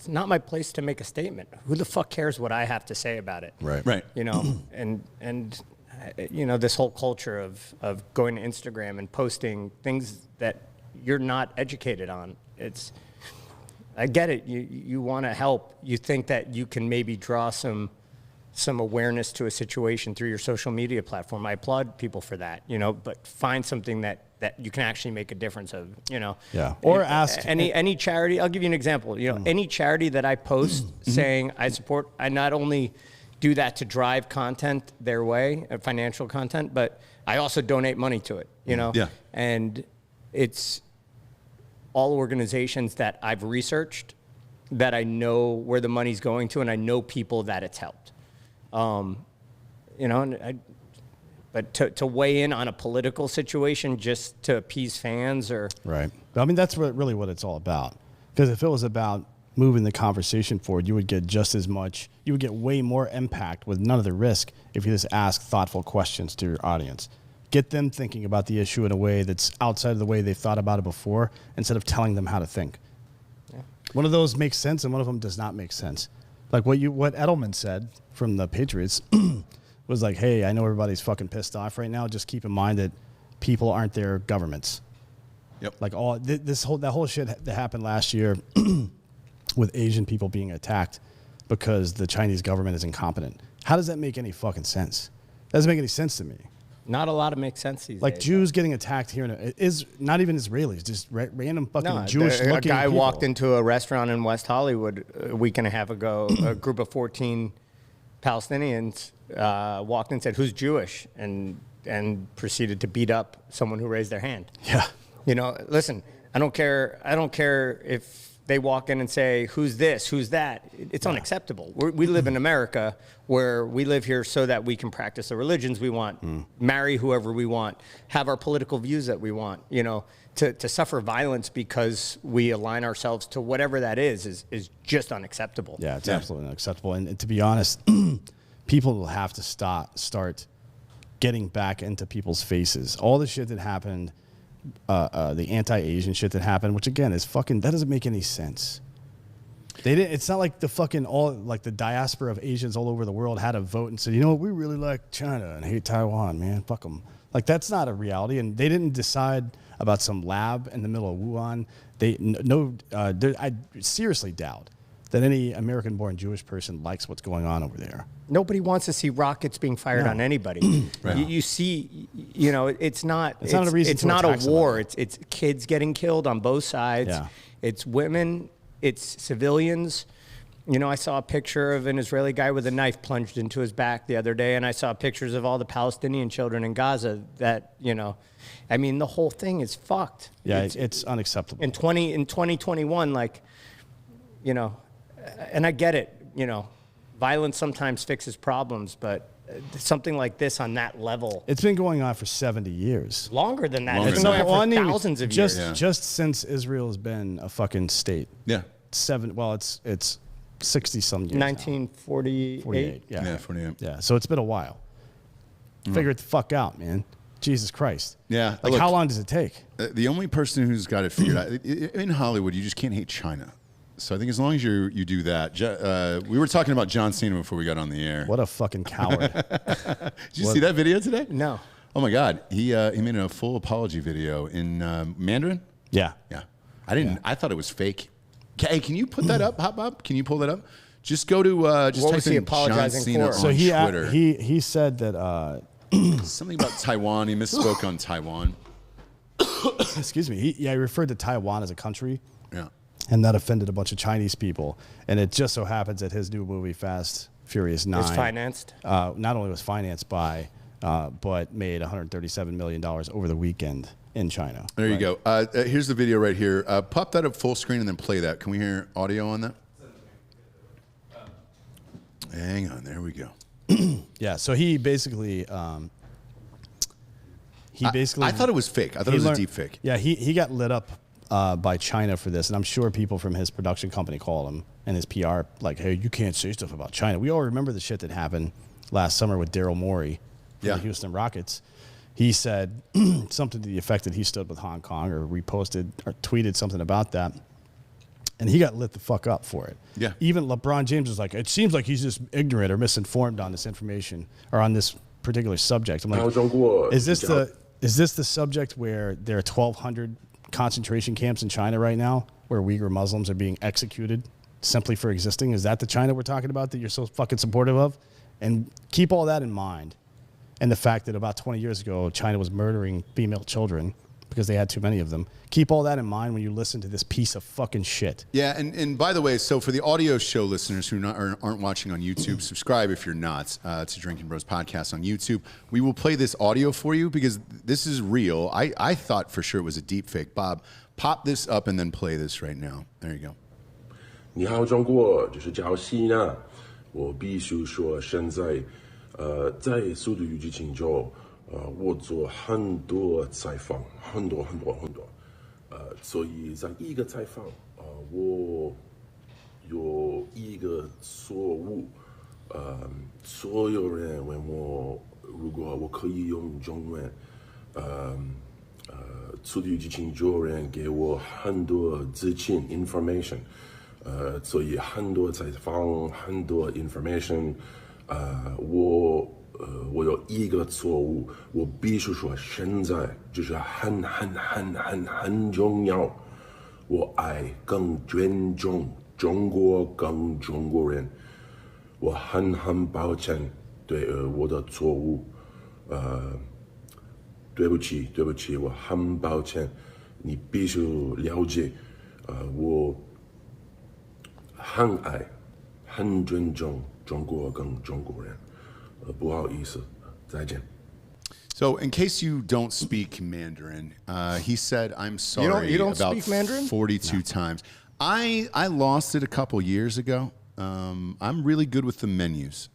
not my place to make a statement. Who the fuck cares what I have to say about it? Right. You know, and you know, this whole culture of going to Instagram and posting things that you're not educated on. I get it. You want to help. You think that you can maybe draw some awareness to a situation through your social media platform. I applaud people for that, you know, but find something that you can actually make a difference of, you know. Yeah. Or ask any charity. I'll give you an example. You know, any charity that I post saying I support, I not only do that to drive content their way, financial content, but I also donate money to it, you know. Yeah. And it's all organizations that I've researched, that I know where the money's going to, and I know people that it's helped. You know, but to weigh in on a political situation just to appease fans or Right. I mean, that's really what it's all about. Because if it was about moving the conversation forward, you would get just as much, you would get way more impact with none of the risk if you just ask thoughtful questions to your audience. Get them thinking about the issue in a way that's outside of the way they've thought about it before, instead of telling them how to think. Yeah. One of those makes sense and one of them does not make sense. Like what Edelman said from the Patriots was like, hey, I know everybody's fucking pissed off right now. Just keep in mind that people aren't their governments. Yep. Like that whole shit that happened last year with Asian people being attacked because the Chinese government is incompetent. How does that make any fucking sense? That doesn't make any sense to me. not a lot of makes sense these like days. Jews getting attacked here is not even Israelis, just random fucking Jewish looking people. A guy walked into a restaurant in West Hollywood a week and a half ago. A group of 14 Palestinians walked in and said, "Who's Jewish?" and proceeded to beat up someone who raised their hand. Yeah. You know, listen, I don't care if they walk in and say, "Who's this? Who's that?" It's unacceptable. We live in America, where we live here so that we can practice the religions we want, marry whoever we want, have our political views that we want. You know, to suffer violence because we align ourselves to whatever that is just unacceptable. Yeah, it's absolutely unacceptable. And to be honest, people will have to start getting back into people's faces. All the shit that happened, the anti-Asian shit that happened, which again is fucking, that doesn't make any sense. They didn't. It's not like the diaspora of Asians all over the world had a vote and said, you know what, we really like China and hate Taiwan, man, fuck them. Like, that's not a reality. And they didn't decide about some lab in the middle of Wuhan. I seriously doubt that any American-born Jewish person likes what's going on over there. Nobody wants to see rockets being fired on anybody. Right. You see, you know, it's not a reason it's to not attack a war. somebody. It's kids getting killed on both sides. Yeah. It's women. It's civilians. You know, I saw a picture of an Israeli guy with a knife plunged into his back the other day, and I saw pictures of all the Palestinian children in Gaza that, you know, I mean, the whole thing is fucked. Yeah, it's unacceptable. In 2021, like, you know, and I get it, you know, violence sometimes fixes problems, but something like this on that level. It's been going on for 70 years. Longer than that. Longer It's than been that. going on for thousands of years. Just since Israel has been a fucking state. Yeah. It's 60 some years. 1948. 48. Yeah. Yeah, 48. Yeah. So it's been a while. Figure it the fuck out, man. Jesus Christ. Yeah. Like, look, how long does it take? The only person who's got it figured out in Hollywood, you just can't hate China. So I think as long as you do that, we were talking about John Cena before we got on the air. What a fucking coward. Did you see that video today? No. Oh my God, he made a full apology video in Mandarin. Yeah. Yeah, I didn't. I thought it was fake. Hey, can you put that up, Hop? Can you pull that up? Just go to just What type was he in John apologizing Cena for? on So Twitter. he said that Something about Taiwan. He misspoke on Taiwan. excuse me. He referred to Taiwan as a country. Yeah. And that offended a bunch of Chinese people. And it just so happens that his new movie, Fast Furious 9, It's financed. not only was financed by, but made $137 million over the weekend in China. There you go. Here's the video right here. Pop that up full screen and then play that. Can we hear audio on that? Hang on. There we go. Yeah. So he basically, I thought it was fake. I thought it was a deep fake. Yeah. He got lit up by China for this, and I'm sure people from his production company called him and his PR like, "Hey, you can't say stuff about China." We all remember the shit that happened last summer with Daryl Morey from the Houston Rockets, he said something to the effect that he stood with Hong Kong or reposted or tweeted something about that. And he got lit the fuck up for it. Yeah. Even LeBron James was like, it seems like he's just ignorant or misinformed on this information or on this particular subject. I'm like, is this the subject where there are 1,200 concentration camps in China right now where Uyghur Muslims are being executed simply for existing? Is that the China we're talking about that you're so fucking supportive of? And keep all that in mind. And the fact that about 20 years ago, China was murdering female children because they had too many of them. Keep all that in mind when you listen to this piece of fucking shit. Yeah, and by the way, so for the audio show listeners who aren't watching on YouTube, subscribe if you're not to Drinkin' Bros Podcast on YouTube. We will play this audio for you because this is real. I thought for sure it was a deep fake. Bob, pop this up and then play this right now. There you go. 你好，中国，就是叫希娜。我必须说，现在，在《速度与激情》中，我做很多采访，很多，所以在一个采访，我有一个错误，所有人问我，如果我可以用中文，速度与激情中人给我很多资讯 information。所以很多采访，很多 information，我有一个错误，我必须说，现在就是很重要。我爱更尊重中国，更中国人。我很抱歉对我的错误，对不起，我很抱歉。你必须了解，我。很爱，很尊重中国跟中国人，不好意思，再见。So, in case you don't speak Mandarin, he said, "I'm sorry." You don't about speak Mandarin? 42 times. I lost it a couple years ago. I'm really good with the menus.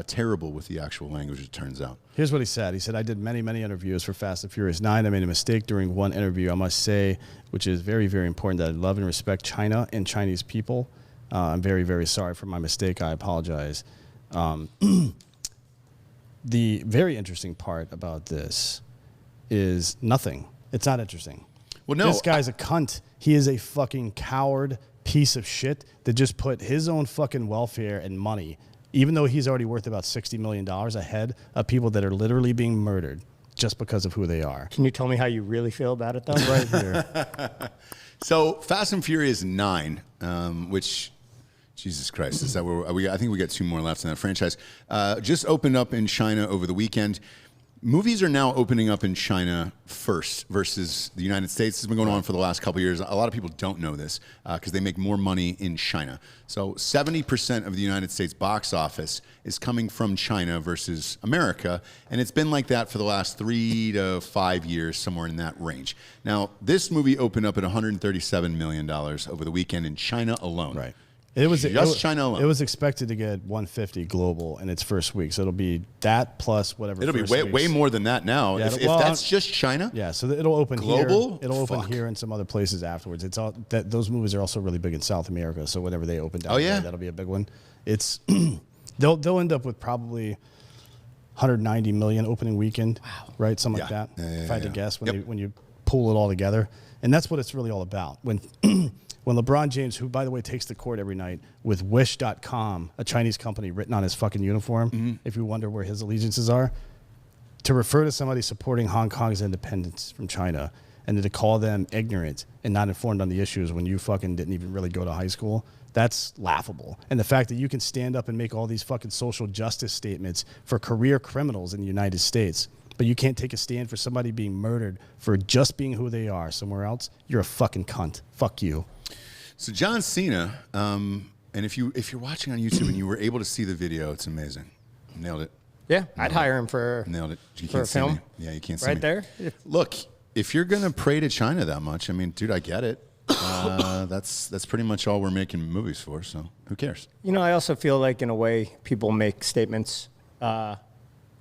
Terrible with the actual language, it turns out. Here's what he said. He said, I did many, many interviews for Fast and Furious 9. I made a mistake during one interview, I must say, which is very, very important, that I love and respect China and Chinese people. I'm very, very sorry for my mistake. I apologize. The very interesting part about this is nothing. It's not interesting. Well, no. This guy's a cunt. He is a fucking coward piece of shit that just put his own fucking welfare and money, even though he's already worth about $60 million ahead of people that are literally being murdered just because of who they are. Can you tell me how you really feel about it, though? Right here. So, Fast and Furious 9, which, Jesus Christ, is that where I think we got 2 more left in that franchise, just opened up in China over the weekend. Movies are now opening up in China first versus the United States. It's been going on for the last couple of years. A lot of people don't know this because they make more money in China. So 70% of the United States box office is coming from China versus America, and it's been like that for the last 3 to 5 years, somewhere in that range. Now, this movie opened up at $137 million over the weekend in China alone. Right. It was China alone. It was expected to get 150 global in its first week, so it'll be that plus whatever. It'll be way more than that now. Yeah, if that's just China. Yeah, so it'll open global. Here. It'll open here and some other places afterwards. It's all that those movies are also really big in South America. So whenever they open down there, that'll be a big one. It's they'll end up with probably 190 million opening weekend, right? Something like that. If I had to guess, when you pull it all together, and that's what it's really all about. When LeBron James, who, by the way, takes the court every night with Wish.com, a Chinese company written on his fucking uniform, if you wonder where his allegiances are, to refer to somebody supporting Hong Kong's independence from China and to call them ignorant and not informed on the issues when you fucking didn't even really go to high school, that's laughable. And the fact that you can stand up and make all these fucking social justice statements for career criminals in the United States, but you can't take a stand for somebody being murdered for just being who they are somewhere else, you're a fucking cunt. Fuck you. So John Cena, and if you're watching on YouTube and you were able to see the video, it's amazing. Nailed it. Yeah, I'd hire him for Nailed it. You for can't a see film. me. Yeah, you can't see Right me. there. Look, if you're gonna pray to China that much, I mean, dude, I get it. That's pretty much all we're making movies for. So who cares? You know, I also feel like in a way people make statements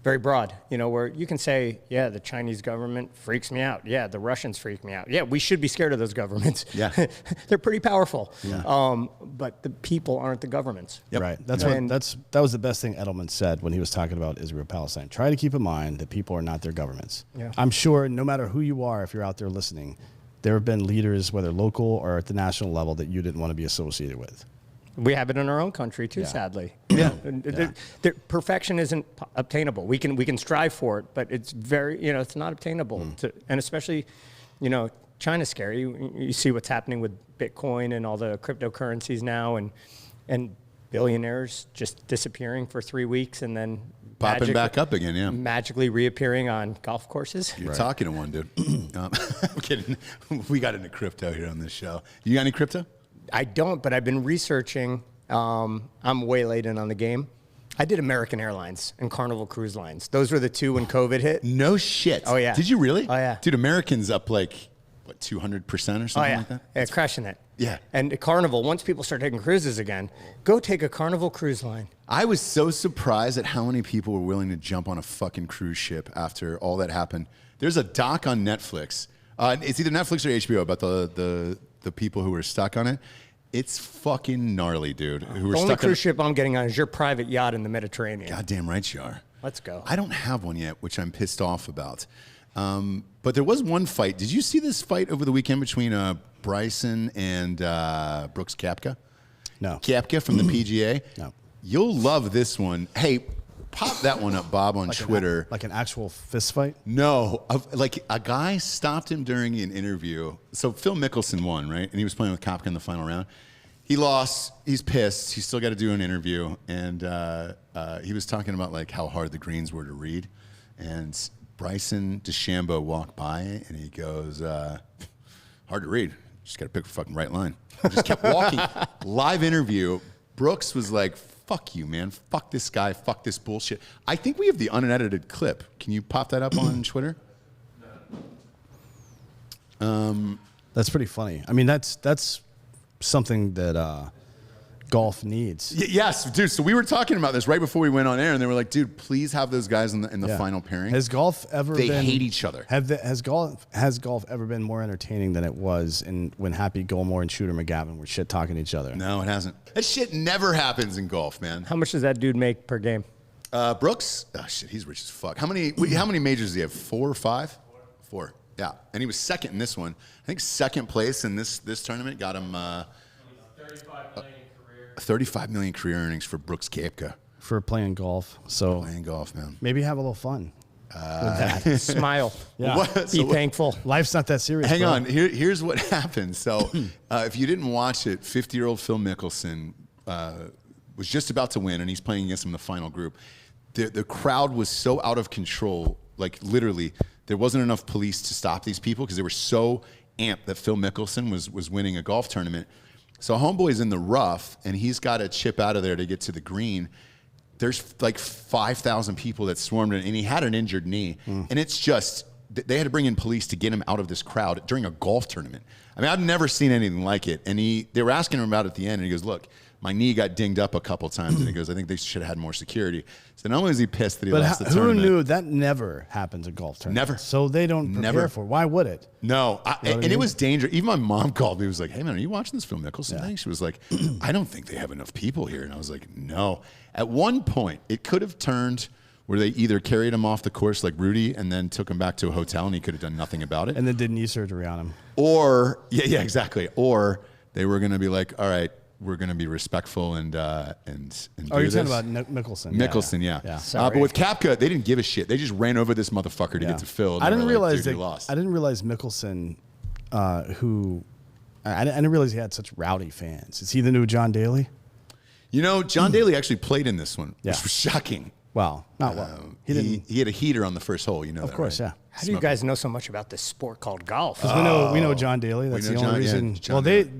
very broad, where you can say, yeah, the Chinese government freaks me out. Yeah, the Russians freak me out. Yeah, we should be scared of those governments. Yeah. They're pretty powerful. Yeah. But the people aren't the governments. Yep. Right. That was the best thing Edelman said when he was talking about Israel-Palestine. Try to keep in mind that people are not their governments. Yeah. I'm sure no matter who you are, if you're out there listening, there have been leaders, whether local or at the national level, that you didn't want to be associated with. We have it in our own country too, sadly. Yeah. Perfection isn't obtainable. We can strive for it, but it's very, it's not obtainable. And especially, China's scary. You see what's happening with Bitcoin and all the cryptocurrencies now, and billionaires just disappearing for 3 weeks and then Popping back up again, yeah. magically reappearing on golf courses. You're talking to one, dude. I'm kidding. We got into crypto here on this show. You got any crypto? I don't, but I've been researching. I'm way late in on the game. I did American Airlines and Carnival Cruise Lines. Those were the two when COVID hit. No shit. Oh, yeah. Did you really? Oh, yeah. Dude, Americans up like, 200% or something like that? Yeah, crushing it. Yeah. And Carnival, once people start taking cruises again, go take a Carnival cruise line. I was so surprised at how many people were willing to jump on a fucking cruise ship after all that happened. There's a doc on Netflix. It's either Netflix or HBO about the people who were stuck on it. It's fucking gnarly, dude. Who were The only stuck cruise ship I'm getting on is your private yacht in the Mediterranean. Goddamn right you are. Let's go. I don't have one yet, which I'm pissed off about. But there was one fight. Did you see this fight over the weekend between Bryson and Brooks Koepka? No. Koepka from the PGA? No. You'll love this one. Hey, pop that one up, Bob, on Twitter. Like an actual fist fight? No. Like a guy stopped him during an interview. So Phil Mickelson won, right? And he was playing with Koepka in the final round. He lost. He's pissed. He's still got to do an interview. And he was talking about like how hard the greens were to read. And Bryson DeChambeau walked by and he goes, hard to read. Just got to pick a fucking right line. Just kept walking. Live interview. Brooks was like, fuck you, man. Fuck this guy. Fuck this bullshit. I think we have the unedited clip. Can you pop that up on Twitter? That's pretty funny. I mean, that's something that golf needs. Yes, dude. So we were talking about this right before we went on air, and they were like, dude, please have those guys in the Yeah. final pairing. Has golf ever They been... hate each other. Has golf ever been more entertaining than it was when Happy Gilmore and Shooter McGavin were shit-talking each other? No, it hasn't. That shit never happens in golf, man. How much does that dude make per game? Brooks? Oh, shit, he's rich as fuck. How many majors does he have? 4 or 5? 4. Yeah, and he was second in this one. I think second place in this tournament got him 35 million career earnings for Brooks Koepka. For playing golf. So Playing golf, man. maybe have a little fun with that. Smile. Yeah. What? Be thankful. Life's not that serious. Hang bro. on. Here's what happened. So, if you didn't watch it, 50-year-old Phil Mickelson was just about to win, and he's playing against him in the final group. The crowd was so out of control, like literally, there wasn't enough police to stop these people because they were so amped that Phil Mickelson was winning a golf tournament. So homeboy's in the rough, and he's got to chip out of there to get to the green. There's like 5,000 people that swarmed in, and he had an injured knee. And it's just, they had to bring in police to get him out of this crowd during a golf tournament. I mean, I've never seen anything like it. And they were asking him about it at the end, and he goes, look, my knee got dinged up a couple times. And he goes, I think they should have had more security. So not only is he pissed that he lost the who tournament. knew that never happens in golf tournaments? Never. So they don't prepare Never. for it. Why would it? No, and mean? it was dangerous. Even my mom called me. Was like, "Hey man, are you watching this Phil Mickelson thing?" She was like, "I don't think they have enough people here." And I was like, "No." At one point, it could have turned where they either carried him off the course like Rudy and then took him back to a hotel, and he could have done nothing about it. And then did knee surgery on him. Or yeah, exactly. Or they were going to be like, "All right, we're going to be respectful and Oh, do you're this." talking about Mickelson. Mickelson, yeah. Sorry. But with Koepka, they didn't give a shit. They just ran over this motherfucker to get to Phil. And I they didn't were realize like, "Dude, that. you lost." I didn't realize Mickelson, I didn't realize he had such rowdy fans. Is he the new John Daly? You know, John Daly actually played in this one, Yeah. which was shocking. Well, not well. He had a heater on the first hole, you know. Of course, yeah. How do you guys know so much about this sport called golf? Because we know John Daly. That's know the only John- yeah, reason. John Well, Daly.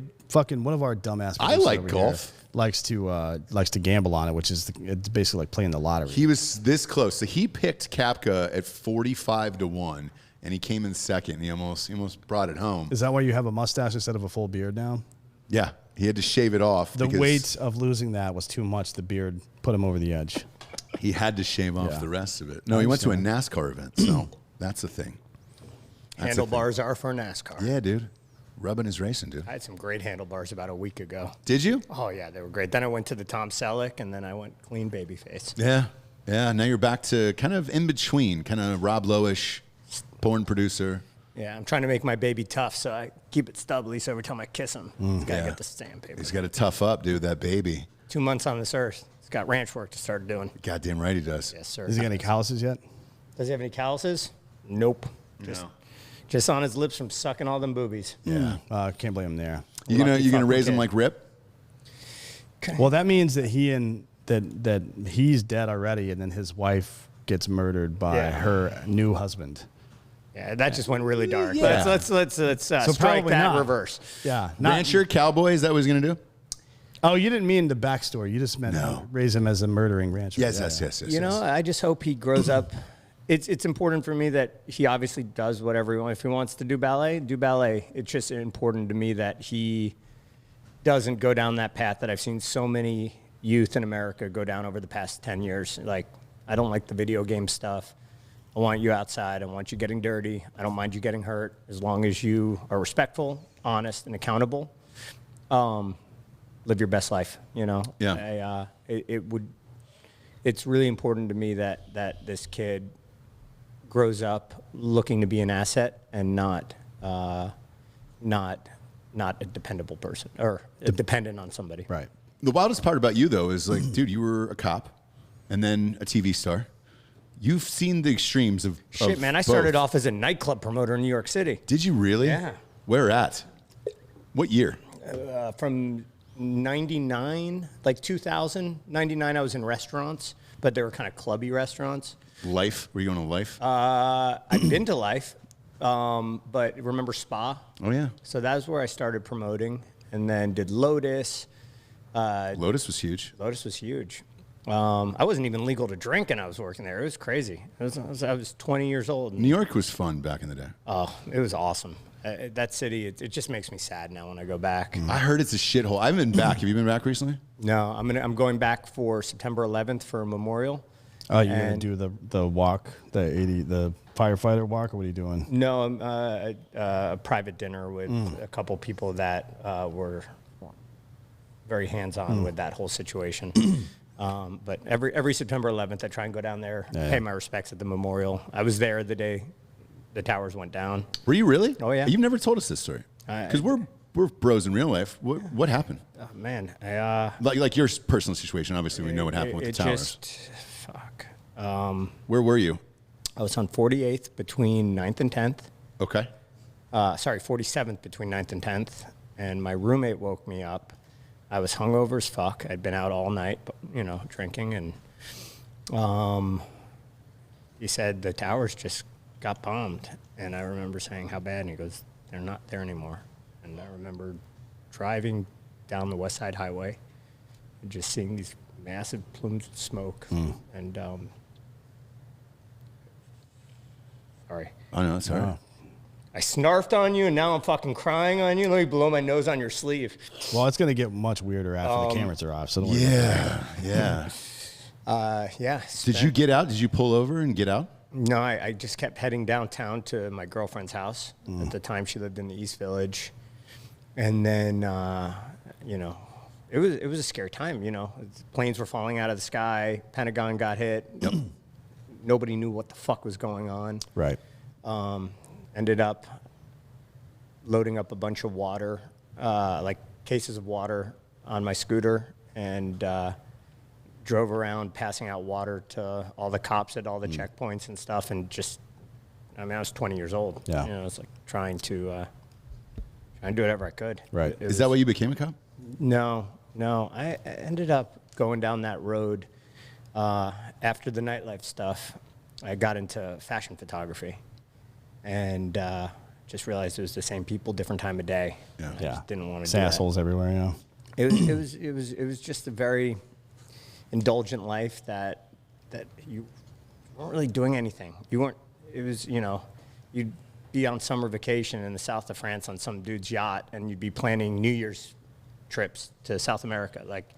one of our dumbass. I producers like over golf. here likes to gamble on it, which is it's basically like playing the lottery. He was this close. So he picked Koepka at 45-1, and he came in second. He almost brought it home. Is that why you have a mustache instead of a full beard now? Yeah, he had to shave it off. The because weight of losing that was too much. The beard put him over the edge. he had to shave off Yeah. the rest of it. No, he went to a NASCAR event, so that's the thing. That's the thing. Handlebars are for NASCAR. Yeah, dude. Rubbing is racing, dude. I had some great handlebars about a week ago. Did you? Oh, yeah, they were great. Then I went to the Tom Selleck, and then I went clean baby face. Yeah. Yeah, now you're back to kind of in between, kind of Rob Lowish, porn producer. Yeah, I'm trying to make my baby tough, so I keep it stubbly, so every time I kiss him, he's got to Yeah. get the sandpaper. He's got to tough up, dude, that baby. 2 months on this earth. He's got ranch work to start doing. Goddamn right he does. Yes, sir. Does he got any calluses yet? Does he have any calluses? Nope. Just on his lips from sucking all them boobies. Yeah. Can't blame him there. You gonna fucking raise him kid. like Rip? Well, that means that that he's dead already, and then his wife gets murdered by Yeah. her new husband. Yeah, that just went really dark. Yeah. Let's strike probably that not. reverse. Yeah, Rancher, cowboy, is that what he's gonna do? Oh, you didn't mean the backstory. You just meant No. raise him as a murdering rancher. Yes, Yeah, yes, yeah. yes, yes. You know, I just hope he grows up. It's important for me that he obviously does whatever he wants. If he wants to do ballet, do ballet. It's just important to me that he doesn't go down that path that I've seen so many youth in America go down over the past 10 years. Like, I don't like the video game stuff. I want you outside. I want you getting dirty. I don't mind you getting hurt as long as you are respectful, honest, and accountable. Live your best life, you know? Yeah. It's really important to me that this kid grows up looking to be an asset and not a dependable person or dependent on somebody. Right. The wildest part about you, though, is like, dude, you were a cop and then a TV star. You've seen the extremes of Shit, man, I both. started off as a nightclub promoter in New York City. Did you really? Yeah. Where at? What year? From 99, like 2000, 99, I was in restaurants, but they were kind of clubby restaurants. Life? Were you going to Life? I've been to Life, but remember Spa? Oh, yeah. So that was where I started promoting, and then did Lotus. Lotus was huge. Lotus was huge. I wasn't even legal to drink, and I was working there. It was crazy. I was 20 years old. New York was fun back in the day. Oh, it was awesome. That city, it just makes me sad now when I go back. I heard it's a shithole. I haven't been back. Have you been back recently? No, I'm going back for September 11th for a memorial. Oh, you're gonna And- do the walk, the firefighter walk, or what are you doing? No, a private dinner with a couple people that were very hands-on with that whole situation. But every September 11th, I try and go down there, pay my respects at the memorial. I was there the day the towers went down. Were you really? Oh, yeah. You've never told us this story. Because we're bros in real life. What happened? Oh, man, Like your personal situation. Obviously, we know what happened with the towers. Fuck. Where were you? I was on 48th between 9th and 10th. Okay. 47th between 9th and 10th. And my roommate woke me up. I was hungover as fuck. I'd been out all night, drinking. And he said the towers just got bombed. And I remember saying, how bad? And he goes, they're not there anymore. And I remember driving down the West Side Highway and just seeing these massive plumes of smoke. And, sorry. Oh, no, that's all right. I snarfed on you, and now I'm fucking crying on you. Let me blow my nose on your sleeve. Well, it's gonna get much weirder after the cameras are off. So don't worry about Yeah. Yeah. Did you get out? Did you pull over and get out? No, I just kept heading downtown to my girlfriend's house. At the time, she lived in the East Village. And then, it was a scary time, Planes were falling out of the sky. Pentagon got hit. Yep. Nobody knew what the fuck was going on. Right. Ended up loading up a bunch of water, like cases of water on my scooter, and drove around passing out water to all the cops at all the checkpoints and stuff. And I was 20 years old. Yeah. I was like trying to do whatever I could. Right. Is that why you became a cop? No. I ended up going down that road after the nightlife stuff. I got into fashion photography. And just realized it was the same people, different time of day. Yeah. I just didn't want to It's do that. assholes everywhere. Yeah. It was just a very indulgent life that you weren't really doing anything. You weren't. It was you'd be on summer vacation in the south of France on some dude's yacht, and you'd be planning New Year's trips to South America. Like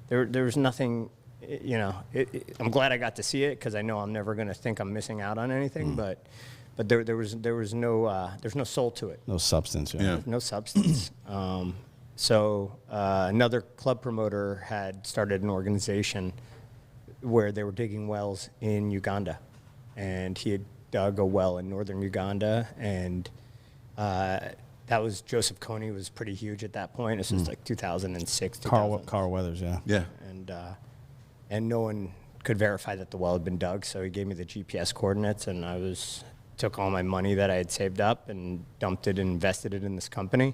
there was nothing I'm glad I got to see it because I know I'm never going to think I'm missing out on anything. But there was no there's no soul to it. No substance. Yeah. No substance. So another club promoter had started an organization where they were digging wells in Uganda, and he had dug a well in northern Uganda, and that was Joseph Kony was pretty huge at that point. This was like 2006. Carl Weathers, yeah. Yeah. And no one could verify that the well had been dug, so he gave me the GPS coordinates, and took all my money that I had saved up and dumped it and invested it in this company.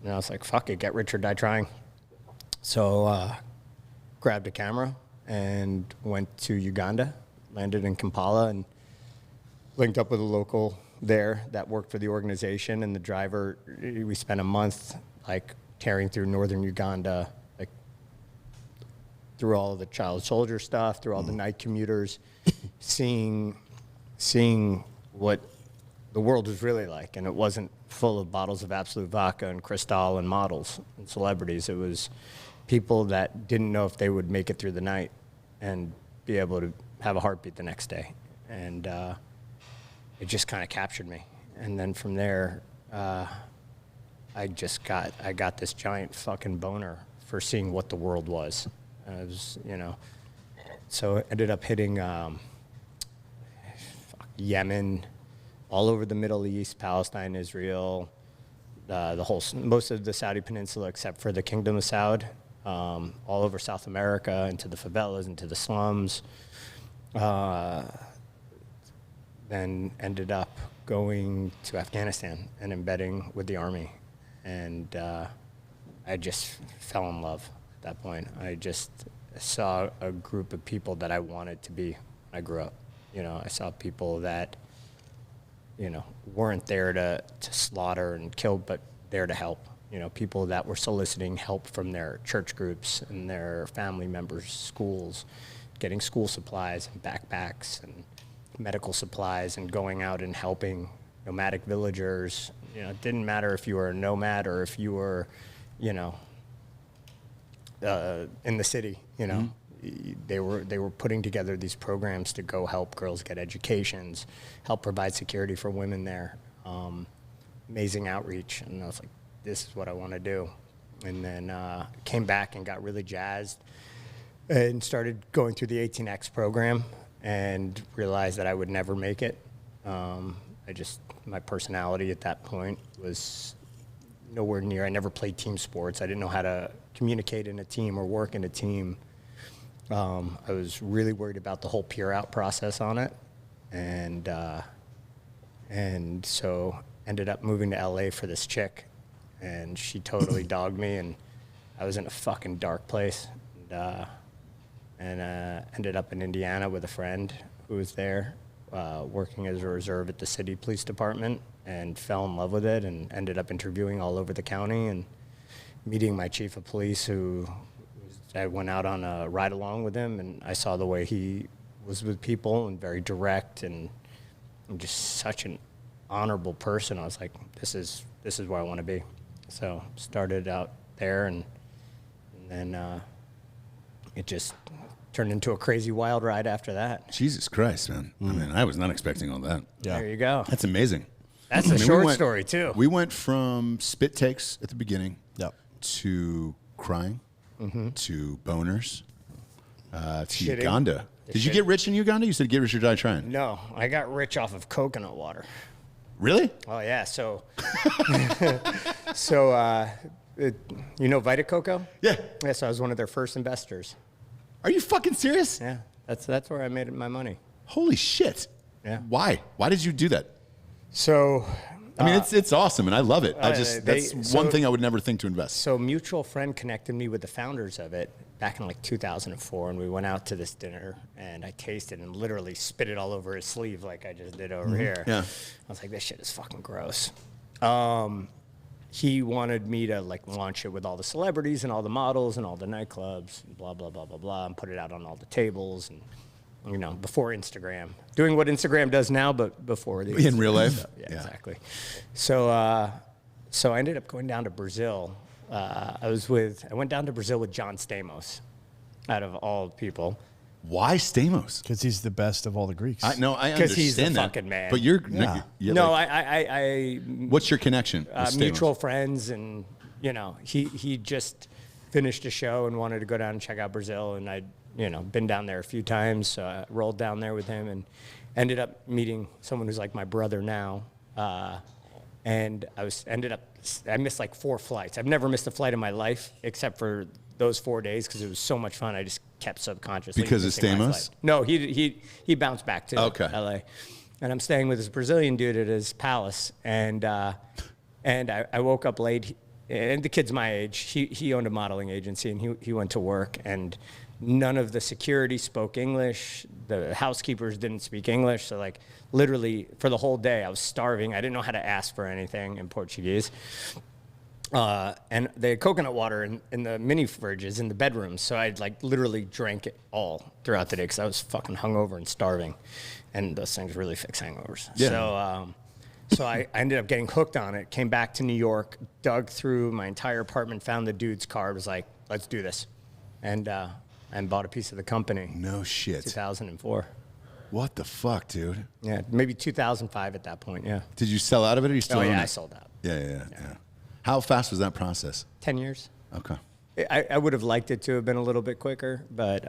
And I was like, fuck it, get rich or die trying. So grabbed a camera and went to Uganda, landed in Kampala, and linked up with a local there that worked for the organization. And the driver, we spent a month like tearing through northern Uganda, like through all of the child soldier stuff, through all the night commuters, seeing what the world was really like. And it wasn't full of bottles of Absolute Vodka and Cristal and models and celebrities. It was people that didn't know if they would make it through the night and be able to have a heartbeat the next day. And it just kind of captured me. And then from there, I got this giant fucking boner for seeing what the world was. I was, so I ended up hitting Yemen, all over the Middle East, Palestine, Israel, most of the Saudi Peninsula except for the Kingdom of Saud, all over South America, into the favelas, into the slums. Then ended up going to Afghanistan and embedding with the army. And I just fell in love at that point. I just saw a group of people that I wanted to be when I grew up. I saw people that, weren't there to slaughter and kill, but there to help. People that were soliciting help from their church groups and their family members, schools, getting school supplies and backpacks and medical supplies and going out and helping nomadic villagers. It didn't matter if you were a nomad or if you were, in the city, They were putting together these programs to go help girls get educations, help provide security for women there. Amazing outreach. And I was like, this is what I want to do. And then came back and got really jazzed and started going through the 18X program and realized that I would never make it. My personality at that point was nowhere near. I never played team sports. I didn't know how to communicate in a team or work in a team. I was really worried about the whole peer out process on it. And so ended up moving to LA for this chick, and she totally dogged me, and I was in a fucking dark place. And ended up in Indiana with a friend who was there, working as a reserve at the city police department, and fell in love with it, and ended up interviewing all over the county and meeting my chief of police, I went out on a ride along with him, and I saw the way he was with people, and very direct and just such an honorable person. I was like, this is where I want to be. So started out there, and then it just turned into a crazy wild ride after that. Jesus Christ, man. I mean, I was not expecting all that. Yeah. There you go. That's amazing. That's a short story, too. We went from spit takes at the beginning to crying to boners to Shitting. Uganda. Did you get rich in Uganda? You said get rich or die trying. No, I got rich off of coconut water. Really? Oh, yeah. So, Vita Coco? Yeah. Yeah, so I was one of their first investors. Are you fucking serious? Yeah, that's where I made my money. Holy shit. Yeah. Why? Why did you do that? So, I mean, it's awesome, and I love it. That's one thing I would never think to invest. So, a mutual friend connected me with the founders of it back in like 2004, and we went out to this dinner, and I tasted and literally spit it all over his sleeve like I just did over here. Yeah. I was like, this shit is fucking gross. He wanted me to like launch it with all the celebrities and all the models and all the nightclubs and blah, blah, blah, blah, blah, and put it out on all the tables and, before Instagram. Doing what Instagram does now, but before the In real life? Yeah, exactly. So I ended up going down to Brazil. I went down to Brazil with John Stamos. out of all people. Why Stamos? Because he's the best of all the Greeks. I understand Because he's the that. fucking man. But you're No, like, what's your connection? With Stamos? mutual friends, and he just finished a show and wanted to go down and check out Brazil, and I'd been down there a few times, so I rolled down there with him and ended up meeting someone who's like my brother now, and I missed like 4 flights. I've never missed a flight in my life except for those 4 days because it was so much fun. I just kept subconsciously because of missing my Stamos. flight. No, he bounced back to LA, and I'm staying with this Brazilian dude at his palace, and I woke up late. And the kid's my age. He owned a modeling agency, and he went to work, and none of the security spoke English. The housekeepers didn't speak English. So, like, literally for the whole day, I was starving. I didn't know how to ask for anything in Portuguese. And they had coconut water in the mini fridges in the bedrooms. So I'd, like, literally drank it all throughout the day because I was fucking hungover and starving. And those things really fix hangovers. Yeah. So I ended up getting hooked on it, came back to New York, dug through my entire apartment, found the dude's card, was like, let's do this. And bought a piece of the company. No shit. 2004. What the fuck, dude? Yeah, maybe 2005 at that point, yeah. Did you sell out of it or you still own it? I sold out. Yeah. How fast was that process? 10 years. Okay. I would have liked it to have been a little bit quicker, but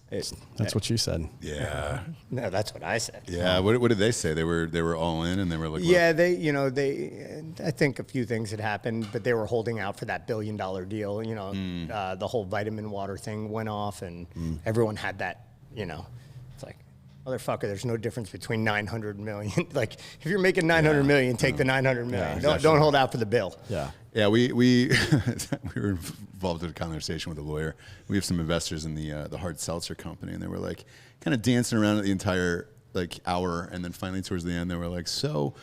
that's what you said. Yeah. No, that's what I said. Yeah. What did they say? They were all in, and they were like, yeah, I think a few things had happened, but they were holding out for that $1 billion deal. The whole vitamin water thing went off, and everyone had that. It's like, motherfucker, there's no difference between 900 million. Like, if you're making 900 million, take the 900 million. Yeah, exactly. Don't hold out for the bill. Yeah. Yeah, we we were involved in a conversation with a lawyer. We have some investors in the hard seltzer company, and they were like kind of dancing around at the entire hour, and then finally towards the end, they were like, "So,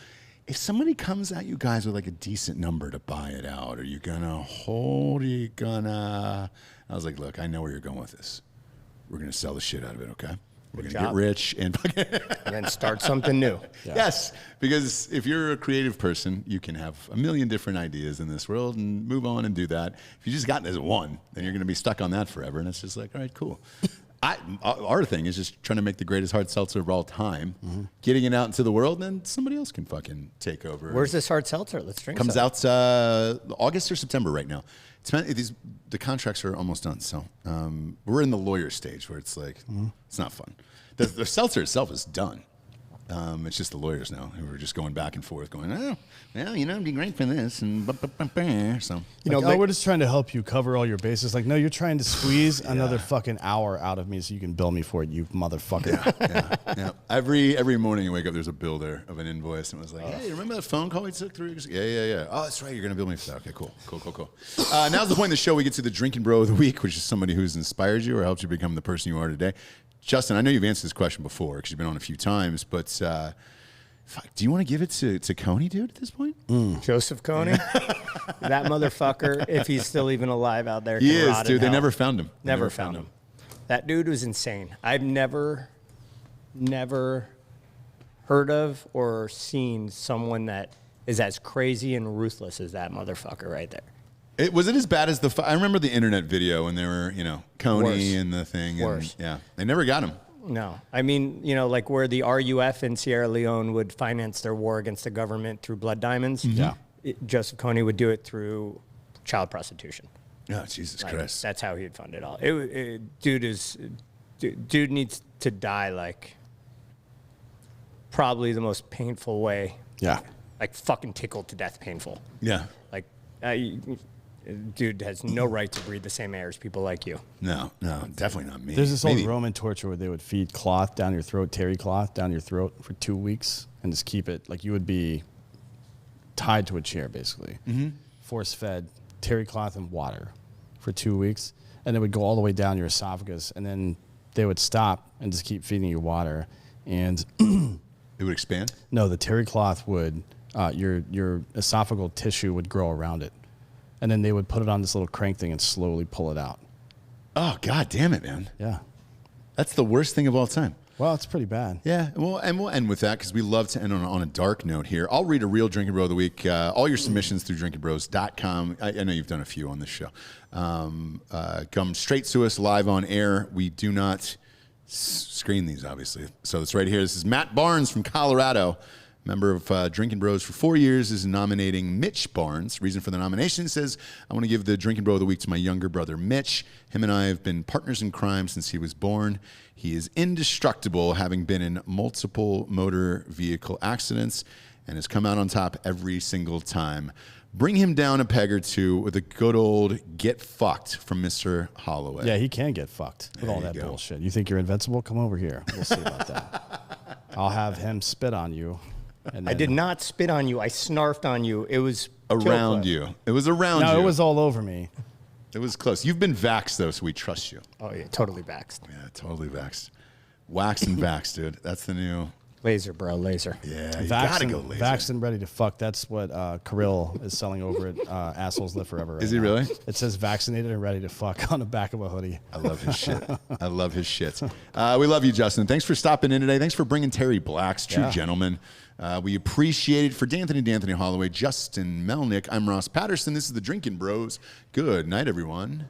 if somebody comes at you guys with like a decent number to buy it out, are you gonna hold? Are you gonna?" I was like, "Look, I know where you're going with this. We're gonna sell the shit out of it, okay? We're going to get rich and then start something new." Yeah. Yes, because if you're a creative person, you can have a million different ideas in this world and move on and do that. If you just got this one, then you're going to be stuck on that forever. And it's just like, all right, cool. Our thing is just trying to make the greatest hard seltzer of all time, getting it out into the world, and then somebody else can fucking take over. Where's this hard seltzer? Let's drink Comes some. out August or September right now. The contracts are almost done, so we're in the lawyer stage where it's like, it's not fun. The seltzer itself is done. It's just the lawyers now who are just going back and forth, going, "Oh, well, it'd be great for this," and so we're just trying to help you cover all your bases. Like, no, you're trying to squeeze another fucking hour out of me so you can bill me for it, you motherfucker. Yeah. Every morning you wake up, there's a bill there of an invoice, and it was like, "Hey, remember that phone call we took 3 weeks ago?" Yeah. Oh, that's right. You're gonna bill me for that. Okay, cool. Now's the point in the show. We get to the Drinkin' Bro of the Week, which is somebody who's inspired you or helped you become the person you are today. Justin, I know you've answered this question before because you've been on a few times, but do you want to give it to Coney, dude, at this point? Joseph Coney? That motherfucker, if he's still even alive out there. He is, dude. They never found him. Never found him. That dude was insane. I've never heard of or seen someone that is as crazy and ruthless as that motherfucker right there. Was it as bad as I remember the internet video when they were, Coney Worse. and the thing. Worse. Yeah. They never got him. No. I mean, like where the RUF in Sierra Leone would finance their war against the government through blood diamonds. Yeah. Joseph Coney would do it through child prostitution. Oh, Jesus Christ. That's how he'd fund it all. Dude needs to die like probably the most painful way. Yeah. Like fucking tickled to death painful. Yeah. Like, dude has no right to breathe the same air as people like you. No, definitely not me. There's this old Roman torture where they would feed cloth down your throat, terry cloth down your throat for 2 weeks and just keep it, like you would be tied to a chair basically. Force fed terry cloth and water for 2 weeks. And it would go all the way down your esophagus, and then they would stop and just keep feeding you water. And it would expand? No, the terry cloth would, your esophageal tissue would grow around it. And then they would put it on this little crank thing and slowly pull it out. Oh, God damn it, man. Yeah. That's the worst thing of all time. Well, it's pretty bad. Yeah, well, and we'll end with that because we love to end on a dark note here. I'll read a real Drinking Bro of the Week. All your submissions through drinkingbros.com. I know you've done a few on this show. Come straight to us live on air. We do not screen these, obviously. So it's right here. This is Matt Barnes from Colorado. Member of Drinkin' Bros for 4 years, is nominating Mitch Barnes. Reason for the nomination says, I want to give the Drinkin' Bro of the Week to my younger brother, Mitch. Him and I have been partners in crime since he was born. He is indestructible, having been in multiple motor vehicle accidents, and has come out on top every single time. Bring him down a peg or two with a good old get fucked from Mr. Holloway. Yeah, he can get fucked with all that bullshit. You think you're invincible? Come over here. We'll see about that. I'll have him spit on you. And I did not spit on you. I snarfed on you. It was around you. It was around you. No, it was all over me. It was close. You've been vaxxed, though, so we trust you. Oh, yeah, totally vaxxed. Yeah, totally vaxxed. Wax and vaxxed, dude. That's the new... Laser, bro, laser. Yeah, you gotta go laser. Vaxxed and ready to fuck. That's what Kirill is selling over at Assholes Live Forever. Is he really? It says vaccinated and ready to fuck on the back of a hoodie. I love his shit. I love his shit. We love you, Justin. Thanks for stopping in today. Thanks for bringing Terry Blacks, true gentleman. We appreciate it. For Dan Holloway, Justin Melnick, I'm Ross Patterson. This is the Drinkin' Bros. Good night, everyone.